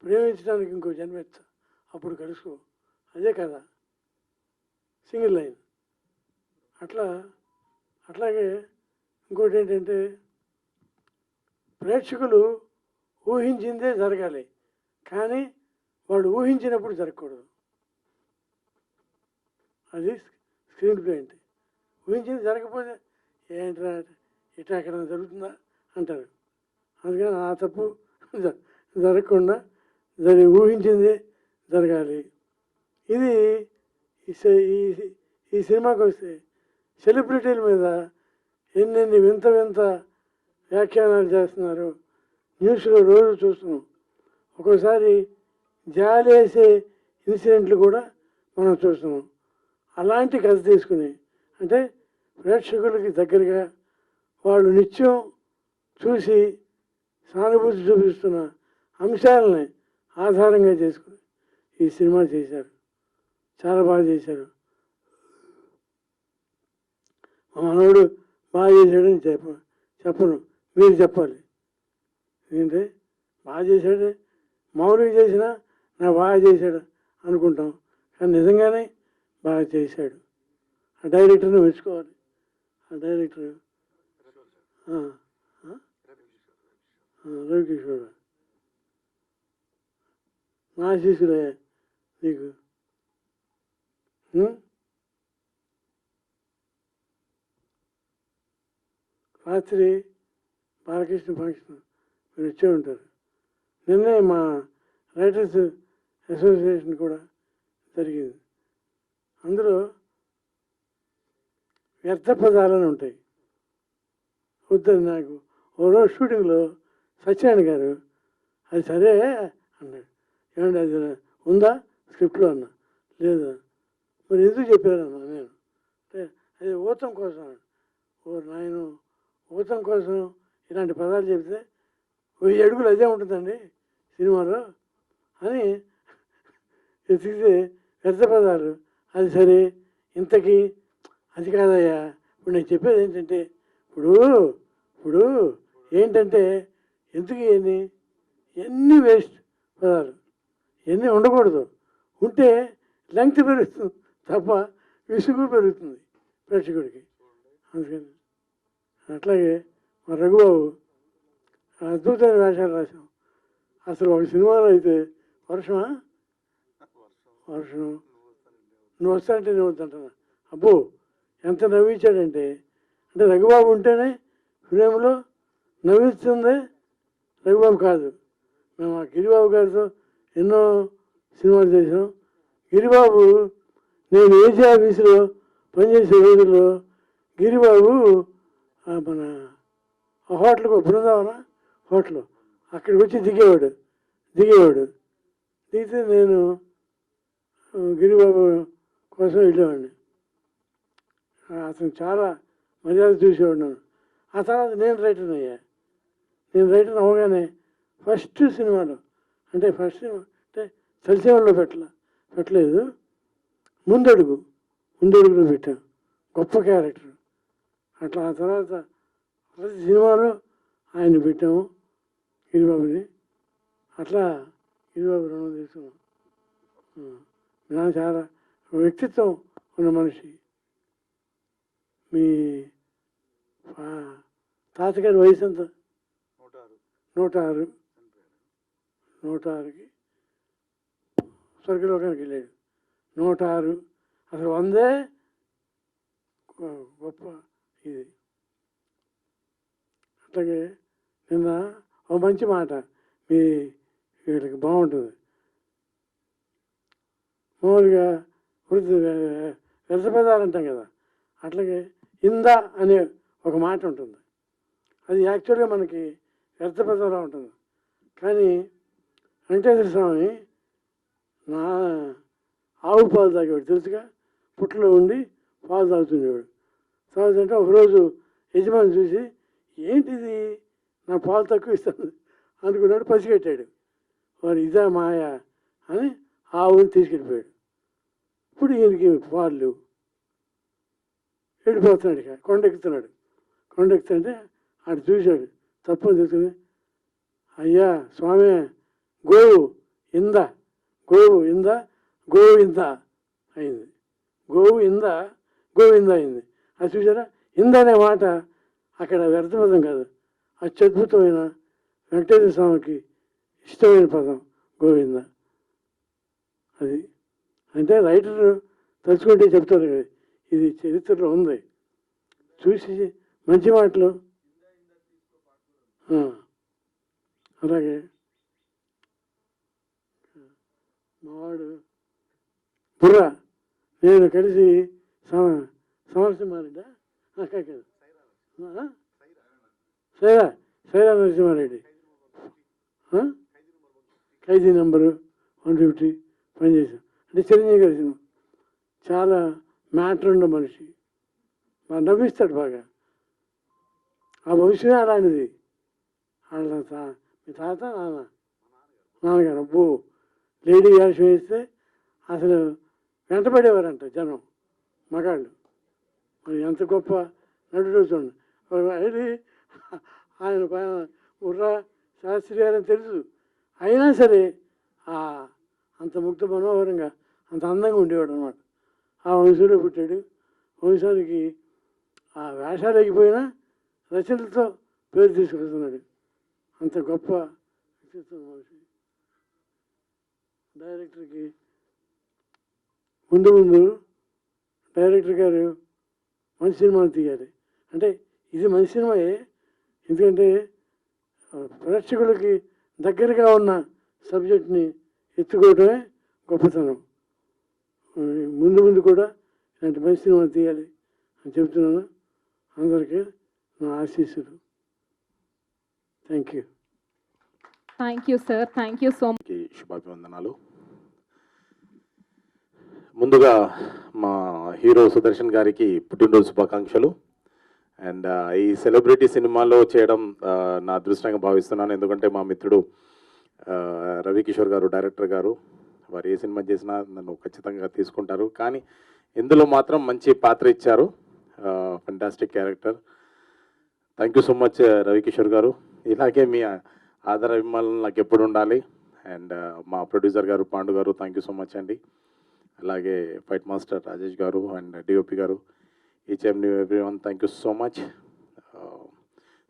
S9: ప్రేమించడానికి ఇంకో జన్మెత్తా, అప్పుడు కలుసుకో. అదే కదా సింగిల్ లైన్. అట్లాగే ఇంకోటి ఏంటంటే, ప్రేక్షకులు ఊహించిందే జరగాలి, కానీ వాడు ఊహించినప్పుడు జరగకూడదు. అది స్క్రీన్ ప్లే అంటే. ఊహించింది జరగకపోతే ఏంట్రా ఇట్లా ఎక్కడ జరుగుతుందా అంటారు. అందుకని ఆ తప్పు జరగకుండా ఊహించిందే జరగాలి. ఇది ఈ సినిమాకి వస్తే సెలబ్రిటీల మీద ఎన్నెన్ని వింత వింత వ్యాఖ్యానాలు చేస్తున్నారు. న్యూస్లో రోజు చూస్తున్నాం. ఒక్కోసారి జాలి వేసే ఇన్సిడెంట్లు కూడా మనం చూస్తున్నాం. అలాంటి కథ తీసుకుని, అంటే ప్రేక్షకులకి దగ్గరగా వాళ్ళు నిత్యం చూసి సానుభూతి చూపిస్తున్న అంశాలని ఆధారంగా చేసుకుని ఈ సినిమా చేశారు. చాలా బాగా చేశారు. మా మనవడు బాగా చేశాడని చెప్పను, మీరు చెప్పాలి. ఏంటంటే బాగా చేశాడే, మామూలుగా చేసినా నా బాగా చేశాడు అనుకుంటాం, కానీ నిజంగానే బాగా చేశాడు. ఆ డైరెక్టర్ని మెచ్చుకోవాలి. ఆ డైరెక్టర్ రవి రవికిషోర్ నా శిష్యులే నీకు. రాత్రి బాలకృష్ణ ఫంక్షన్ మీరు వచ్చే ఉంటారు. నిన్నే మా రైటర్స్ అసోసియేషన్ కూడా జరిగింది. అందులో వ్యర్థ పదాలని ఉంటాయి. వద్దని నాకు ఓ రోజు షూటింగ్లో సత్యనారాయణ గారు అది సరే అన్నాడు. ఏమంటే అది ఉందా స్క్రిప్ట్లో అన్నా. లేదా మరి ఎందుకు చెప్పారన్నా నేను అంటే అది ఊతం కోసం. ఓ నాయను ఊతం కోసం ఇలాంటి పదాలు చెప్తే 1000 అడుగులు అదే ఉంటుందండి సినిమాలో అని ఎతికితే వ్యర్థ పదాలు. అది సరే ఇంతకీ అది కాదయ్యా. ఇప్పుడు నేను చెప్పేది ఏంటంటే ఇప్పుడు ఏంటంటే ఎందుకు ఎన్ని వేస్ట్ పదాలు ఎన్ని ఉండకూడదు. ఉంటే లెంగ్త్ పెరుగుతుంది తప్ప విసుగు పెరుగుతుంది ప్రేక్షకుడికి. అందుకని అట్లాగే మా రఘుబాబు అద్భుతమైన వేషాలు రాశాం. అసలు ఒక సినిమాలో అయితే వర్షం నువ్వు వస్తానంటే నేను వద్దంటున్నా. అబ్బో ఎంత నవ్వించాడంటే అంటే రఘుబాబు ఉంటేనే ఫ్రేమ్లో నవ్విస్తుంది రఘుబాబు కాదు. మేము ఆ గిరిబాబు గారితో ఎన్నో సినిమాలు చేసాం. గిరిబాబు నేను ఏజీ ఆఫీసులో పనిచేసే రోజుల్లో గిరిబాబు మన హోటల్కు బృందావన హోటల్ అక్కడికి వచ్చి దిగేవాడు. దిగితే నేను గిరిబాబు కోసం వెళ్ళేవాడిని. అతను చాలా మర్యాద చూసేవాడు నన్ను. ఆ తర్వాత నేను రైటర్ అయ్యా. నేను రైటర్ అవ్వగానే ఫస్ట్ సినిమాలో అంటే సరిసేవల్లో పెట్టలేదు. ముందడుగులో పెట్టాను. గొప్ప క్యారెక్టర్. అట్లా ఆ తర్వాత ప్రతి సినిమాలో ఆయన పెట్టాము గిరిబాబుని. అట్లా గిరిబాబు రుణం తీసుకున్నాం. నా చాలా వ్యక్తిత్వం ఉన్న మనిషి. మీ తాతగారి వయసు ఎంత? 106. 106కి స్వర్గలోకానికి వెళ్ళాడు. 106 అసలు 100 గొప్ప ఇది. అట్లాగే నిన్న ఒక మంచి మాట మీ వీళ్ళకి బాగుంటుంది. మామూలుగా వ్యర్థ పదాలు అంటాం కదా. అట్లాగే ఇందా అనే ఒక మాట ఉంటుంది. అది యాక్చువల్గా మనకి వ్యర్థ పదాలా ఉంటుంది. కానీ వెంకటేశ్వర స్వామి నా ఆవు పాలు తాగేవాడు తెలుసుగా. పుట్టలో ఉండి పాలు తాగుతుండేవాడు. తాగుతుంటే ఒకరోజు యజమాని చూసి ఏంటిది నా పాలు తక్కువ ఇస్తాను అనుకున్నాడు. పసిగట్టాడు. వారు ఇదా మాయ అని ఆవుని తీసుకెళ్ళిపోయాడు. ఇప్పుడు ఈయనకి పాలు లేవు. వెళ్ళిపోతున్నాడు. ఇక కొండెక్కుతుంటే ఆడు చూశాడు. తప్పని తెలుసుకుని అయ్యా స్వామి గోవు ఇందా అయింది. గోవింద అయింది. అది చూసారా? ఇంద అనే మాట అక్కడ వ్యర్థపదం కాదు. అత్యద్భుతమైన వెంకటేశ్వర స్వామికి ఇష్టమైన పదం గోవింద. అది అంటే రైటర్ తలుచుకుంటే చెప్తారు కదా. ఇది చరిత్రలో ఉంది. చూసి మంచి మాటలు. అలాగే మావాడు బుర్ర నేను కలిసి సమరసింహారెడ్డి కాదు సైరా నరసింహారెడ్డి ఖైదీ నెంబరు 150 పనిచేశాం. అంటే చిరంజీవి గారి సినిమా. చాలా మ్యాటర్ ఉన్న మనిషి. బాగా నవ్విస్తాడు బాగా. ఆ భవిష్యత్తు అలాంటిది. వాళ్ళ మీ తాత నాన్నగారు అబ్బో లేడీ వేషం వేస్తే అసలు వెంటబడేవారంట జనం మగాళ్ళు. మరి ఎంత గొప్ప నటుడు చూడండి. అది ఆయన బుర్రా శాస్త్రి గారని తెలుసు. అయినా సరే అంత ముగ్ధ మనోహరంగా అంత అందంగా ఉండేవాడు అనమాట. ఆ వంశంలో పుట్టాడు. వంశానికి ఆ వేషాలు ఎగిపోయినా రచనలతో పేరు తీసుకొస్తున్నాడు. అంత గొప్ప వ్యక్తిత్వం మనిషి. డైరెక్టర్కి ముందు డైరెక్టర్ గారు మంచి సినిమాలు తీయాలి అంటే ఇది మంచి సినిమాయే, ఎందుకంటే ప్రేక్షకులకి దగ్గరగా ఉన్న సబ్జెక్ట్ని ఎత్తుకోవడమే గొప్పతనం. ముందు కూడా ఇలాంటి మంచి సినిమాలు తీయాలి అని చెప్తున్నాను. అందరికీ నా ఆశీస్సులు. Thank you.
S1: Thank you sir, thank you so much.
S10: కి శుభాభివందనాలు. ముందుగా మా హీరో సుదర్శన్ గారికి పుట్టినరోజు శుభాకాంక్షలు. అండ్ ఈ సెలబ్రిటీ సినిమాలో చేయడం నా అదృష్టంగా భావిస్తున్నాను. ఎందుకంటే మా మిత్రుడు రవికిషోర్ గారు, డైరెక్టర్ గారు, వారు ఏ సినిమా చేసినా నన్ను ఖచ్చితంగా తీసుకుంటారు. కానీ ఇందులో మాత్రం మంచి పాత్ర ఇచ్చారు. Fantastic character. Thank you so much Ravikishore గారు. ఇలాగే మీ ఆదర అభిమానులు నాకు ఎప్పుడు ఉండాలి. అండ్ మా ప్రొడ్యూసర్ గారు పాండు గారు థ్యాంక్ యూ సో మచ్ అండి. అలాగే ఫైట్ మాస్టర్ రాజేష్ గారు అండ్ డిఓపి గారు, each and everyone thank you so much.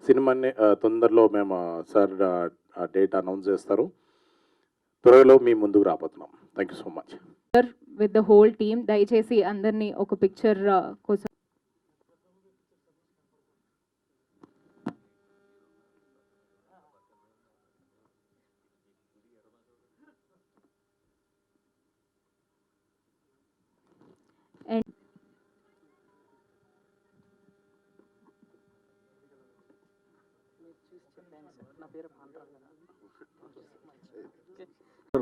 S10: సినిమాని తొందరలో మేము సార్ డేట్ అనౌన్స్ చేస్తారు. త్వరలో మీ ముందుకు రాబోతున్నాం. Thank you so much.
S1: With the whole team దయచేసి అందరినీ ఒక పిక్చర్ కోసం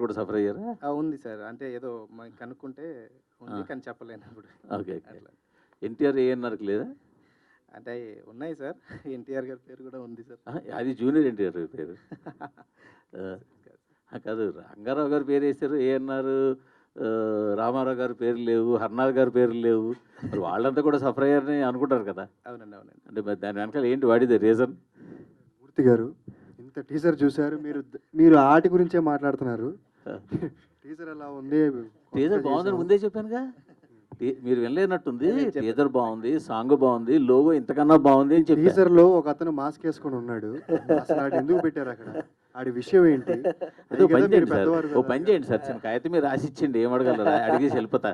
S11: కూడా సఫర్ అయ్యారా?
S5: ఉంది సార్, అంటే ఏదో మనకి కనుక్కుంటే ఉంది కానీ చెప్పలేను ఇప్పుడు.
S11: ఓకే.
S5: అట్లా
S11: ఎన్టీఆర్ ఏఎన్ఆర్కి లేదా?
S5: అంటే ఉన్నాయి సార్, ఎన్టీఆర్ గారి పేరు కూడా ఉంది సార్.
S11: అది జూనియర్ ఎన్టీఆర్ పేరు కాదు. రంగారావు గారి పేరు వేశారు, ఏఎన్ఆర్ రామారావు గారి పేరు లేవు, హర్నాథ్ గారి పేర్లు లేవు. మరి వాళ్ళంతా కూడా సఫర్ అయ్యారని అనుకుంటారు కదా.
S5: అవునండి అవునండి.
S11: అంటే మరి దాని వెనకాల ఏంటి వాడిది రీజన్?
S7: మూర్తి గారు ఇంత టీజర్ చూశారు, మీరు ఆటి గురించే మాట్లాడుతున్నారు. టీజర్ ఎలా ఉంది?
S11: టీజర్ బాగుందని ముందే చెప్పానుగా. మీరు వినలేనట్టుంది. టీజర్ బాగుంది, సాంగ్ బాగుంది, లోగో ఇంతకన్నా బాగుంది అని చెప్పి.
S7: టీజర్ లో ఒక అతను మాస్క్ వేసుకొని ఉన్నాడు. అసలు ఆడు ఎందుకు పెట్టారు అక్కడ? ఆడి విషయం ఏంటి?
S11: ఏదో పని చేయండి సార్, ఓ పని చేయండి సార్, చిన్న కాగితం మీరు రాసిచ్చిండి. ఏం అడగలరా? అడిగేసి వెళ్ళిపోతా.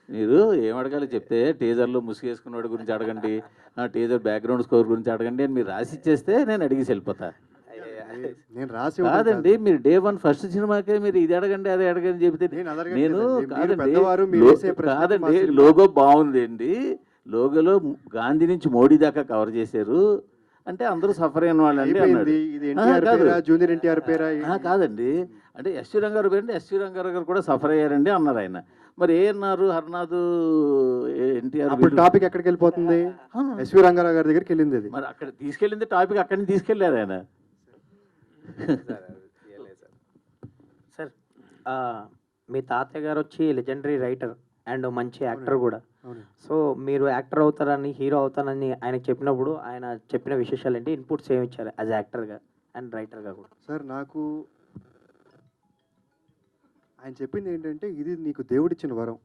S11: మీరు ఏం అడగాలో చెప్తే టీజర్లో ముసుగేసుకున్నవాడి గురించి అడగండి, టీజర్ బ్యాక్గ్రౌండ్ స్కోర్ గురించి అడగండి అని మీరు రాసిచ్చేస్తే నేను అడిగేసి వెళ్ళిపోతా.
S7: నేను రాసి
S11: కాదండి, మీరు డే 1 ఫస్ట్ సినిమాకే మీరు ఇది అడగండి అది అడగని చెప్తే నేను కాదండి. లోగో బాగుంది అండి, లోగోలో గాంధీ నుంచి మోడీ దాకా కవర్ చేశారు అంటే అందరూ సఫర్ అయిన వాళ్ళండి అన్నాడు.
S7: జూనియర్ ఎన్టీఆర్ పేరా?
S11: కాదండి, అంటే ఎస్వి రంగారావు పేరు అంటే ఎస్వి రంగారావు గారు కూడా సఫర్ అయ్యారండి అన్నారు ఆయన. మరి ఏన్నారు హర్నాథ్ ఎన్టీఆర్
S7: టాపిక్ ఎక్కడికి వెళ్ళిపోతుంది? ఎస్వి రంగారావు గారి దగ్గరికి వెళ్ళింది. అది
S11: మరి అక్కడ తీసుకెళ్ళింది టాపిక్, అక్కడి నుంచి తీసుకెళ్ళారు ఆయన.
S12: సార్ మీ తాతయ్య గారు వచ్చి లెజెండరీ రైటర్ అండ్ మంచి యాక్టర్ కూడా. సో మీరు యాక్టర్ అవుతారని, హీరో అవుతారని ఆయనకు చెప్పినప్పుడు ఆయన చెప్పిన విశేషాలు ఏంటి? ఇన్పుట్స్ ఏమి ఇచ్చారు యాజ్ యాక్టర్గా అండ్ రైటర్గా కూడా?
S7: సార్ నాకు ఆయన చెప్పింది ఏంటంటే, ఇది నీకు దేవుడిచ్చిన వరం,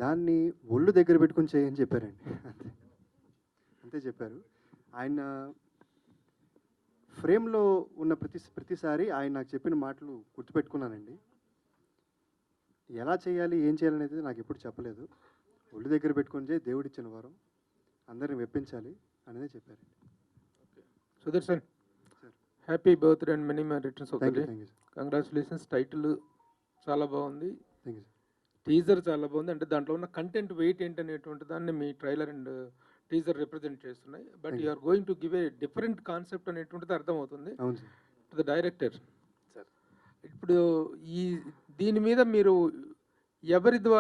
S7: దాన్ని ఒళ్ళు దగ్గర పెట్టుకుని చేయని చెప్పారండి. అంతే చెప్పారు. ఆయన ఫ్రేమ్లో ఉన్న ప్రతిసారి ఆయన నాకు చెప్పిన మాటలు గుర్తుపెట్టుకున్నానండి. ఎలా చేయాలి, ఏం చేయాలనేది నాకు ఎప్పుడు చెప్పలేదు. ఒళ్ళు దగ్గర పెట్టుకొని చేయి, దేవుడిచ్చిన వరం, అందరిని మెప్పించాలి అనేది చెప్పారండి.
S13: Sudarshan, happy birthday and many many returns of the day. Congratulations. Title చాలా బాగుంది, టీజర్ చాలా బాగుంది. అంటే దాంట్లో ఉన్న కంటెంట్ వెయిట్ ఏంటనేటువంటి దాన్ని మీ ట్రైలర్ అండ్ టీజర్ రిప్రజెంట్ చేస్తున్నాయి. But you are going to give a different concept అనేటువంటిది అర్థమవుతుంది టు ద డైరెక్టర్. ఇప్పుడు దీని మీద మీరు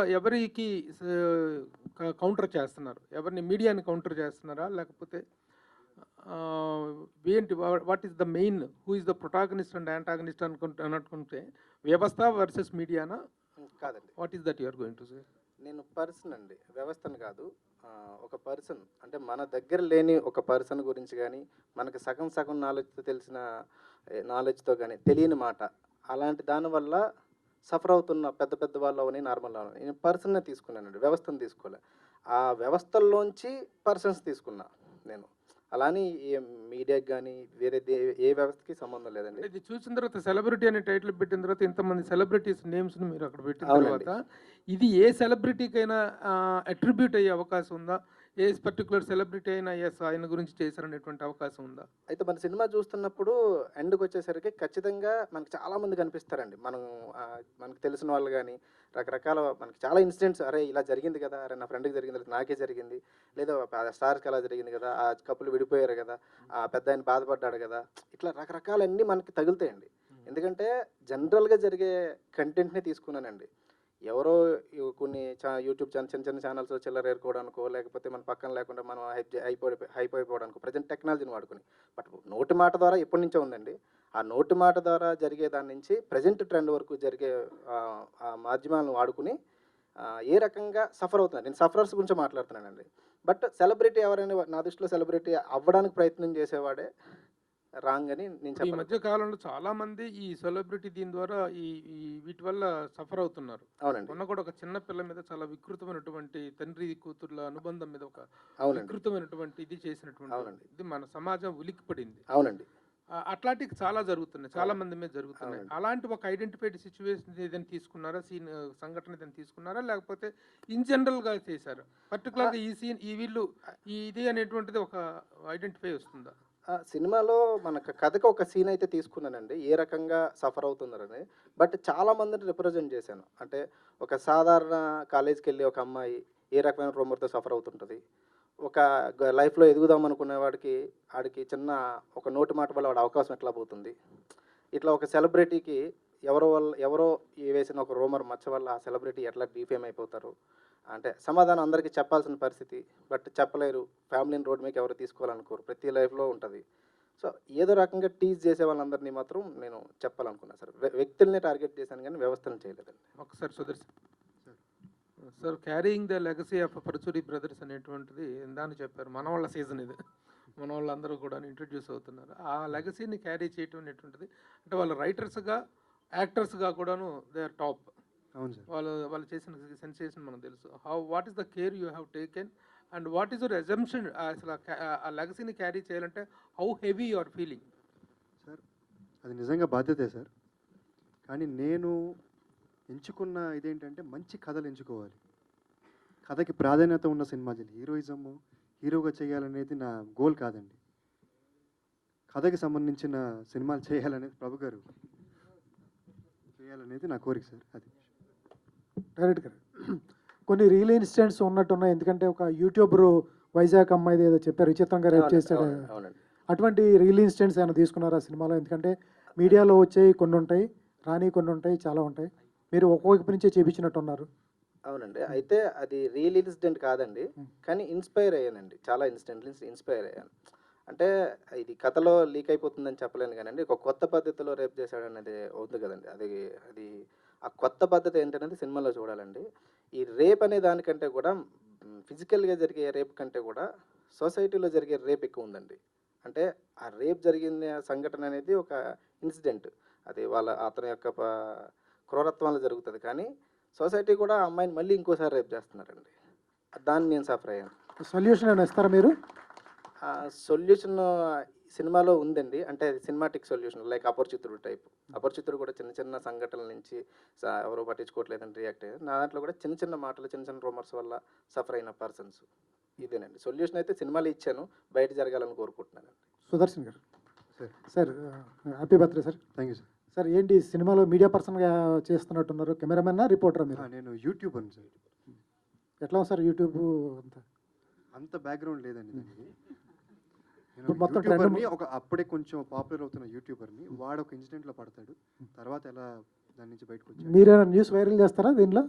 S13: ఎవరికి కౌంటర్ చేస్తున్నారు? ఎవరిని, మీడియాని కౌంటర్ చేస్తున్నారా? లేకపోతే ఏంటి, what is the main, who is the protagonist and antagonist అనుకుంటే వ్యవస్థ వర్సెస్ మీడియానా?
S5: కాదండి.
S13: What is that you are going to say?
S5: నేను పర్సన్ అండి, వ్యవస్థను కాదు. ఒక పర్సన్ అంటే మన దగ్గర లేని ఒక పర్సన్ గురించి కానీ, మనకి సగం సగం నాలెడ్జ్తో తెలిసిన నాలెడ్జ్తో కానీ తెలియని మాట, అలాంటి దానివల్ల సఫర్ అవుతున్న పెద్ద పెద్ద వాళ్ళు అవని నార్మల్ అవని. నేను పర్సన్నే తీసుకున్నానండి, వ్యవస్థను తీసుకోలే. ఆ వ్యవస్థల్లోంచి పర్సన్స్ తీసుకున్నా నేను. అలానే మీడియాకి కానీ వేరే ఏ వ్యవస్థకి సంబంధం లేదండి.
S13: ఇది చూసిన తర్వాత సెలబ్రిటీ అనే టైటిల్ పెట్టిన తర్వాత ఇంతమంది సెలబ్రిటీస్ నేమ్స్ని మీరు అక్కడ పెట్టిన
S5: అవునండి.
S13: తర్వాత ఇది ఏ సెలబ్రిటీకైనా అట్రిబ్యూట్ అయ్యే అవకాశం ఉందా? ఏ పర్టికులర్ సెలబ్రిటీ అయినా ఎస్ ఆయన గురించి చేశారనేటువంటి అవకాశం ఉందా?
S5: అయితే మన సినిమా చూస్తున్నప్పుడు ఎండ్కి వచ్చేసరికి ఖచ్చితంగా మనకి చాలామంది కనిపిస్తారండి. మనకు తెలిసిన వాళ్ళు కానీ రకరకాల మనకి చాలా ఇన్సిడెంట్స్, అరే ఇలా జరిగింది కదా, అరే నా ఫ్రెండ్కి జరిగింది, లేదా నాకే జరిగింది, లేదా స్టార్స్కి అలా జరిగింది కదా, ఆ కప్పులు విడిపోయారు కదా, ఆ పెద్ద ఆయన బాధపడ్డాడు కదా, ఇట్లా రకరకాలన్నీ మనకి తగులుతాయండి. ఎందుకంటే జనరల్గా జరిగే కంటెంట్ని తీసుకున్నానండి. ఎవరో కొన్ని యూట్యూబ్ చిన్న చిన్న ఛానల్స్ చిల్లర ఏరుకోవడానికో, లేకపోతే మన పక్కన లేకుండా మనం హైప్ అయిపోవడానికో ప్రజెంట్ టెక్నాలజీని వాడుకొని, బట్ నోటి మాట ద్వారా ఎప్పటి నుంచో ఉందండి. ఆ నోటి మాట ద్వారా జరిగే దాని నుంచి ప్రజెంట్ ట్రెండ్ వరకు జరిగే ఆ మాధ్యమాలను వాడుకుని ఏ రకంగా సఫర్ అవుతున్నారు. నేను సఫరర్స్ గురించి మాట్లాడుతున్నానండి. బట్ సెలబ్రిటీ ఎవరైనా నా దృష్టిలో సెలబ్రిటీ అవ్వడానికి ప్రయత్నం చేసేవాడే రాంగ్ అని నేను
S13: ఈ
S5: చెప్పాను.
S13: మధ్య కాలంలో చాలా మంది ఈ సెలబ్రిటీ దీని ద్వారా వీటి వల్ల సఫర్ అవుతున్నారు.
S5: అవునండి.
S13: మొన్న కూడా ఒక చిన్న పిల్ల మీద చాలా వికృతమైనటువంటి తండ్రి కూతుర్ల అనుబంధం మీద ఒక
S5: అవునండి.
S13: వికృతమైనటువంటి ఇది చేసినటువంటి
S5: అవునండి.
S13: ఇది మన సమాజం ఉలిక్కిపడింది.
S5: అవునండి.
S13: అట్లాంటివి చాలా జరుగుతున్నాయి, చాలా మంది మీద జరుగుతున్నాయి.
S5: అవునండి.
S13: అలాంటి ఒక ఐడెంటిఫైడ్ సిచ్యువేషన్ ఏదైనా తీసుకున్నారా, సంఘటన ఏదైనా తీసుకున్నారా, లేకపోతే ఇన్ జనరల్గా చేశారా? పర్టికులర్గా ఈ సీన్ వీళ్ళు ఇది అనేటువంటిది ఒక ఐడెంటిఫై వస్తుందా?
S5: సినిమాలో మనకు కథకి ఒక సీన్ అయితే తీసుకున్నానండి, ఏ రకంగా సఫర్ అవుతున్నారని. బట్ చాలా మందిని రిప్రజెంట్ చేశాను. అంటే ఒక సాధారణ కాలేజ్కి వెళ్ళి ఒక అమ్మాయి ఏ రకమైన రూమర్తో సఫర్ అవుతుంటుంది, ఒక లైఫ్లో ఎదుగుదాం అనుకునే ఆడికి చిన్న ఒక నోటి మాట వల్ల వాడి అవకాశం ఎట్లా పోతుంది, ఇట్లా ఒక సెలబ్రిటీకి ఎవరో వేసిన ఒక రూమర్ మచ్చ వల్ల ఆ సెలబ్రిటీ ఎట్లా డీఫేమ్ అయిపోతారు, అంటే సమాధానం అందరికీ చెప్పాల్సిన పరిస్థితి, బట్ చెప్పలేరు. ఫ్యామిలీని రోడ్ మీకు ఎవరు తీసుకోవాలనుకోరు, ప్రతి లైఫ్లో ఉంటుంది. సో ఏదో రకంగా టీజ్ చేసే వాళ్ళందరినీ మాత్రం నేను చెప్పాలనుకున్నాను సార్. వ్యక్తుల్ని టార్గెట్ చేశాను కానీ వ్యవస్థను చేయలేదండి.
S13: ఒకసారి Sudarshan sir, carrying the legacy of Paruchuri brothers అనేటువంటిది దాన్ని చెప్పారు. మన వాళ్ళ సీజన్ ఇది, మన వాళ్ళందరూ కూడా ఇంట్రడ్యూస్ అవుతున్నారు. ఆ లెగసీని క్యారీ చేయటం అనేటువంటిది అంటే వాళ్ళు రైటర్స్గా యాక్టర్స్గా కూడాను దే ఆర్ టాప్.
S7: అవును సార్.
S13: వాళ్ళు చేసిన సెన్సేషన్ మనకు తెలుసు. What is the care you have taken and what is your assumption? అసలు ఆ లెగసీని క్యారీ చేయాలంటే how heavy you are feeling?
S7: Sir అది నిజంగా బాధ్యతే సార్. కానీ నేను ఎంచుకున్న ఇదేంటంటే మంచి కథలు ఎంచుకోవాలి, కథకి ప్రాధాన్యత ఉన్న సినిమా చేయాలి. హీరోయిజము హీరోగా చేయాలనేది నా గోల్ కాదండి. కథకి సంబంధించిన సినిమాలు చేయాలనేది ప్రభు గారు చేయాలనేది నా కోరిక సార్. అది
S14: డైరెక్ట్గా కొన్ని రియల్ ఇన్సిడెంట్స్ ఉన్నట్టున్నాయి. ఎందుకంటే ఒక యూట్యూబర్ వైజాగ్ అమ్మాయిది ఏదో చెప్పారు, విచిత్రంగా రేప్ చేశాడు.
S5: అవునండి.
S14: అటువంటి రియల్ ఇన్సిడెంట్స్ ఏమైనా తీసుకున్నారా సినిమాలో? ఎందుకంటే మీడియాలో వచ్చేవి కొన్ని ఉంటాయి, రాని కొన్ని ఉంటాయి, చాలా ఉంటాయి. మీరు ఒక్కొక్క నుంచే చేపించినట్టున్నారు.
S5: అవునండి. అయితే అది రియల్ ఇన్సిడెంట్ కాదండి, కానీ ఇన్స్పైర్ అయ్యానండి. చాలా ఇన్సిడెంట్లు ఇన్స్పైర్ అయ్యాను. అంటే ఇది కథలో లీక్ అయిపోతుందని చెప్పలేను కానండి, ఒక కొత్త పద్ధతిలో రేప్ చేశాడనేది అవుతుంది కదండి. అది ఆ కొత్త పద్ధతి ఏంటనేది సినిమాలో చూడాలండి. ఈ రేప్ అనే దానికంటే కూడా ఫిజికల్గా జరిగే రేప్ కంటే కూడా సొసైటీలో జరిగే రేప్ ఎక్కువ ఉందండి. అంటే ఆ రేప్ జరిగిన సంఘటన అనేది ఒక ఇన్సిడెంట్, అది అతని యొక్క క్రూరత్వంలో జరుగుతుంది. కానీ సొసైటీ కూడా ఆ అమ్మాయిని మళ్ళీ ఇంకోసారి రేప్ చేస్తున్నారండి. దాన్ని నేను సఫర్ అయ్యాను.
S14: సొల్యూషన్ ఏమైనా ఇస్తారా మీరు?
S5: సొల్యూషన్ సినిమాలో ఉందండి. అంటే అది సినిమాటిక్ సొల్యూషన్, లైక్ అపరిచితుడు టైప్. అపరిచితుడు కూడా చిన్న చిన్న సంఘటనల నుంచి ఎవరో పట్టించుకోవట్లేదని రియాక్ట్ అయ్యారు. నా దాంట్లో కూడా చిన్న చిన్న మాటలు, చిన్న చిన్న రూమర్స్ వల్ల సఫర్ అయిన పర్సన్స్. ఇదేనండి సొల్యూషన్. అయితే సినిమాలో ఇచ్చాను, బయట జరగాలని కోరుకుంటున్నాను.
S14: సుదర్శన్ గారు sir, happy birthday sir.
S7: Thank you sir.
S14: Sir ఏంటి సినిమాలో మీడియా పర్సన్గా చేస్తున్నట్టున్నారు? కెమెరామెన్నా, రిపోర్టరా మీరు?
S7: నేను యూట్యూబర్ని సార్.
S14: ఎట్లా ఉంది సార్ యూట్యూబ్
S7: అంత బ్యాక్గ్రౌండ్ లేదండి దానికి.
S14: మొత్తం
S7: యూట్యూబర్ని అప్పుడే కొంచెం పాపులర్ అవుతున్న యూట్యూబర్ని, వాడు ఒక ఇన్సిడెంట్లో పడతాడు, తర్వాత ఎలా దాని నుంచి బయటకు వచ్చి
S14: మీరేమైనా న్యూస్ వైరల్ చేస్తారా దీనిలో?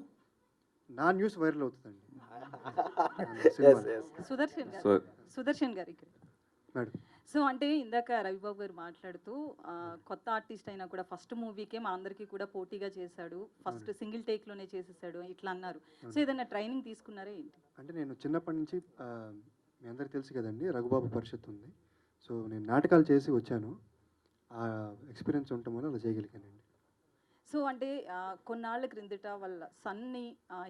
S7: నా న్యూస్ వైరల్ అవుతుందండి.
S15: సుదర్శన్ గారు ఇక్కడ
S7: మేడం.
S15: సో అంటే ఇందాక రవిబాబు గారు మాట్లాడుతూ కొత్త ఆర్టిస్ట్ అయినా కూడా ఫస్ట్ మూవీకే మా అందరికీ కూడా పోటీగా చేశాడు, ఫస్ట్ సింగిల్ టేక్లోనే చేసేసాడు ఇట్లా అన్నారు. సో ఏదైనా ట్రైనింగ్ తీసుకున్నారా ఏంటి?
S7: అంటే నేను చిన్నప్పటి నుంచి మీ అందరికి తెలుసు కదండి, రఘుబాబు పరిషత్ ఉంది. సో నేను నాటకాలు చేసి వచ్చాను, ఆ ఎక్స్పీరియన్స్ ఉండటం వల్ల అలా చేయగలిగానండి.
S15: సో అంటే కొన్నాళ్ళ క్రిందట వాళ్ళ సన్ని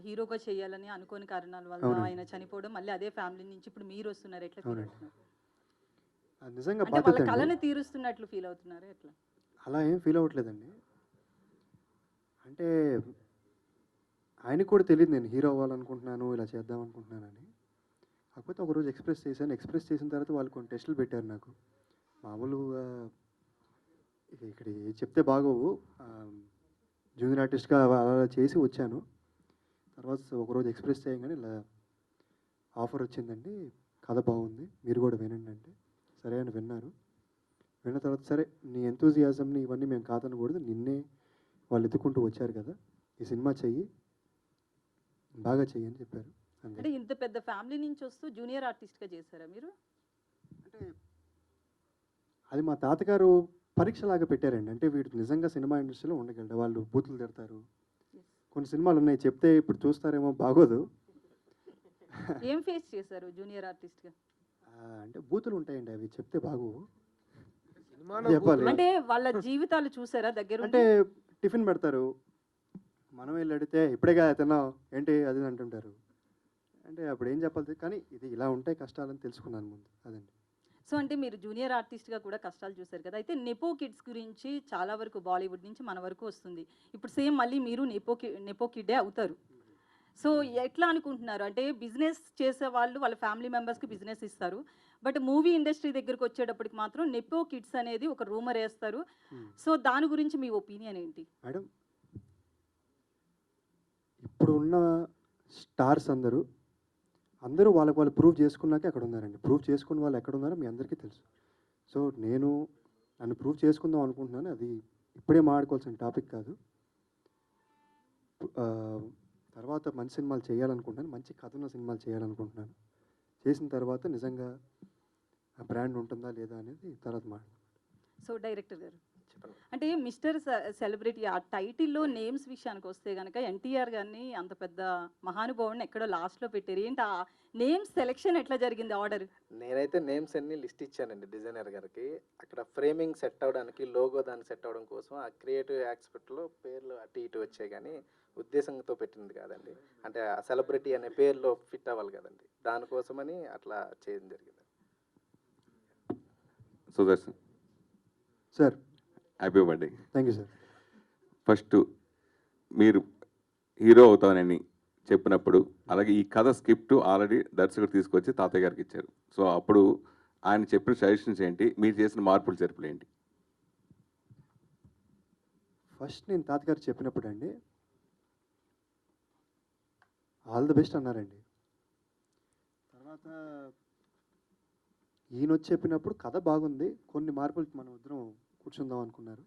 S15: హీరోగా చేయాలని అనుకోని కారణాల వల్ల ఆయన చనిపోవడం, మళ్ళీ అదే ఫ్యామిలీ నుంచి ఇప్పుడు మీరు వస్తున్నారు, ఎట్లా ఫీల్ అవుతున్నారు?
S7: అది నిజంగా
S15: అంటే వాళ్ళ
S7: బాధ్యత అండి.
S15: కళను తీరుస్తున్నట్లు ఫీల్ అవుతున్నారు ఎట్లా?
S7: అలా ఏం ఫీల్ అవ్వట్లేదండి. అంటే ఆయనకు కూడా తెలియదు నేను హీరో అవ్వాలనుకుంటున్నాను, ఇలా చేద్దాం అనుకుంటున్నానని. కాకపోతే ఒకరోజు ఎక్స్‌ప్రెస్ చేశాను. ఎక్స్‌ప్రెస్ చేసిన తర్వాత వాళ్ళు కొన్ని టెస్టులు పెట్టారు నాకు. మామూలుగా ఇక్కడ ఏది చెప్తే బాగోవు. జూనియర్ ఆర్టిస్ట్‌గా అలా చేసి వచ్చాను. తర్వాత ఒకరోజు ఎక్స్‌ప్రెస్ చేయంగానే ఇలా ఆఫర్ వచ్చిందండి. కథ బాగుంది. మీరు కూడా వినండి అంటే, సరే అని విన్నారు. విన్న తర్వాత సరే నీ ఎంతూజియాజంని ఇవన్నీ మేము కాదనకూడదు. నిన్నే వాళ్ళు ఎత్తుకుంటూ వచ్చారు కదా! ఈ సినిమా చెయ్యి. బాగా చెయ్యి అని చెప్పారు. అంతే.
S15: అంటే ఇంత పెద్ద ఫ్యామిలీ నుంచి వస్తూ జూనియర్ ఆర్టిస్ట్‌గా చేశారా మీరు?
S7: అంటే అది మా తాతగారు పరీక్షలాగా పెట్టారండి. అంటే వీడు నిజంగా సినిమా ఇండస్ట్రీలో ఉండగలడు. వాళ్ళు బూతులు తిడతారు. కొన్ని సినిమాలు ఉన్నాయి చెప్తే ఇప్పుడు చూస్తారేమో బాగోదు.
S15: ఏం ఫేస్ చేశారు జూనియర్ ఆర్టిస్ట్‌గా?
S7: అంటే బూతులు ఉంటాయండి అవి చెప్తే బాగోవు.
S13: సినిమాలో
S7: చెప్పాలి.
S15: అంటే వాళ్ళ జీవితాలు చూసారా దగ్గరుండి?
S7: అంటే టిఫిన్ పెడతారు. మనం వెళ్ళి అడిగితే ఇప్పుడేగా తిన్నావు ఏంటి అది ఇది అంటుంటారు. అంటే అప్పుడు ఏం చెప్పాలి కానీ ఇది ఇలా ఉంటాయి కష్టాలని తెలుసుకున్నాను ముందు. అదండి.
S15: సో అంటే మీరు జూనియర్ ఆర్టిస్ట్‌గా కూడా కష్టాలు చూసారు కదా! అయితే నెపో కిడ్స్ గురించి చాలా వరకు బాలీవుడ్ నుంచి మన వరకు వస్తుంది. ఇప్పుడు సేమ్ మళ్ళీ మీరు నెపో కిడ్డే అవుతారు. సో ఎట్లా అనుకుంటున్నారు? అంటే బిజినెస్ చేసేవాళ్ళు వాళ్ళ ఫ్యామిలీ మెంబర్స్‌కి బిజినెస్ ఇస్తారు. బట్ మూవీ ఇండస్ట్రీ దగ్గరికి వచ్చేటప్పటికి మాత్రం నెపో కిడ్స్ అనేది ఒక రూమర్ వేస్తారు. సో దాని గురించి మీ ఒపీనియన్ ఏంటి?
S7: మేడం ఇప్పుడున్న స్టార్స్ అందరూ వాళ్ళకి వాళ్ళు ప్రూవ్ చేసుకున్నాకే అక్కడ ఉన్నారండి. ప్రూవ్ చేసుకున్న వాళ్ళు ఎక్కడ ఉన్నారో మీ అందరికీ తెలుసు. సో నేను నన్ను ప్రూవ్ చేసుకుందాం అనుకుంటున్నాను. అది ఇప్పుడే మాట్లాడుకోవాల్సిన టాపిక్ కాదు. తర్వాత మంచి సినిమాలు చేయాలనుకుంటున్నాను. మంచి కథ ఉన్న సినిమాలు చేయాలనుకుంటున్నాను. చేసిన తర్వాత నిజంగా ఆ బ్రాండ్ ఉంటుందా లేదా అనేది తర్వాత మాట్లాడదాం.
S15: సో డైరెక్టర్ గారు అంటే మిస్టర్ సెలబ్రిటీ ఆ టైటిల్లో నేమ్స్ విషయానికి వస్తే కనుక ఎన్టీఆర్ గారిని అంత పెద్ద మహానుభావుడిని ఎక్కడో లాస్ట్లో పెట్టారు. ఏంటి ఆ నేమ్స్ సెలెక్షన్ ఎట్లా జరిగింది ఆర్డర్?
S5: నేనైతే నేమ్స్ అన్ని లిస్ట్ ఇచ్చానండి డిజైనర్ గారికి. అక్కడ ఫ్రేమింగ్ సెట్ అవ్వడానికి, లోగో దాన్ని సెట్ అవ్వడం కోసం ఆ క్రియేటివ్ ఆస్పెక్ట్లో పేర్లు అటు ఇటు వచ్చాయి కానీ ఉద్దేశంతో పెట్టింది కాదండి. అంటే ఆ సెలబ్రిటీ అనే పేర్లో ఫిట్ అవ్వాలి కదండి, దానికోసమని అట్లా చేయడం జరిగింది.
S16: Sudarshan
S7: sir
S16: happy birthday.
S7: Thank you sir.
S16: First మీరు హీరో అవుతానని చెప్పినప్పుడు, అలాగే ఈ కథ స్క్రిప్ట్ ఆల్రెడీ దర్శకుడు తీసుకొచ్చి తాతయ్య గారికి ఇచ్చారు. సో అప్పుడు ఆయన చెప్పిన సజెషన్స్ ఏంటి, మీరు చేసిన మార్పులు చేర్పులు ఏంటి?
S7: ఫస్ట్ నేను తాతగారు చెప్పినప్పుడు అండి ఆల్ ది బెస్ట్ అన్నారండి. తర్వాత ఈయన వచ్చి చెప్పినప్పుడు కథ బాగుంది, కొన్ని మార్పులు మనం ఇద్దరం కూర్చుందాం అనుకున్నారు.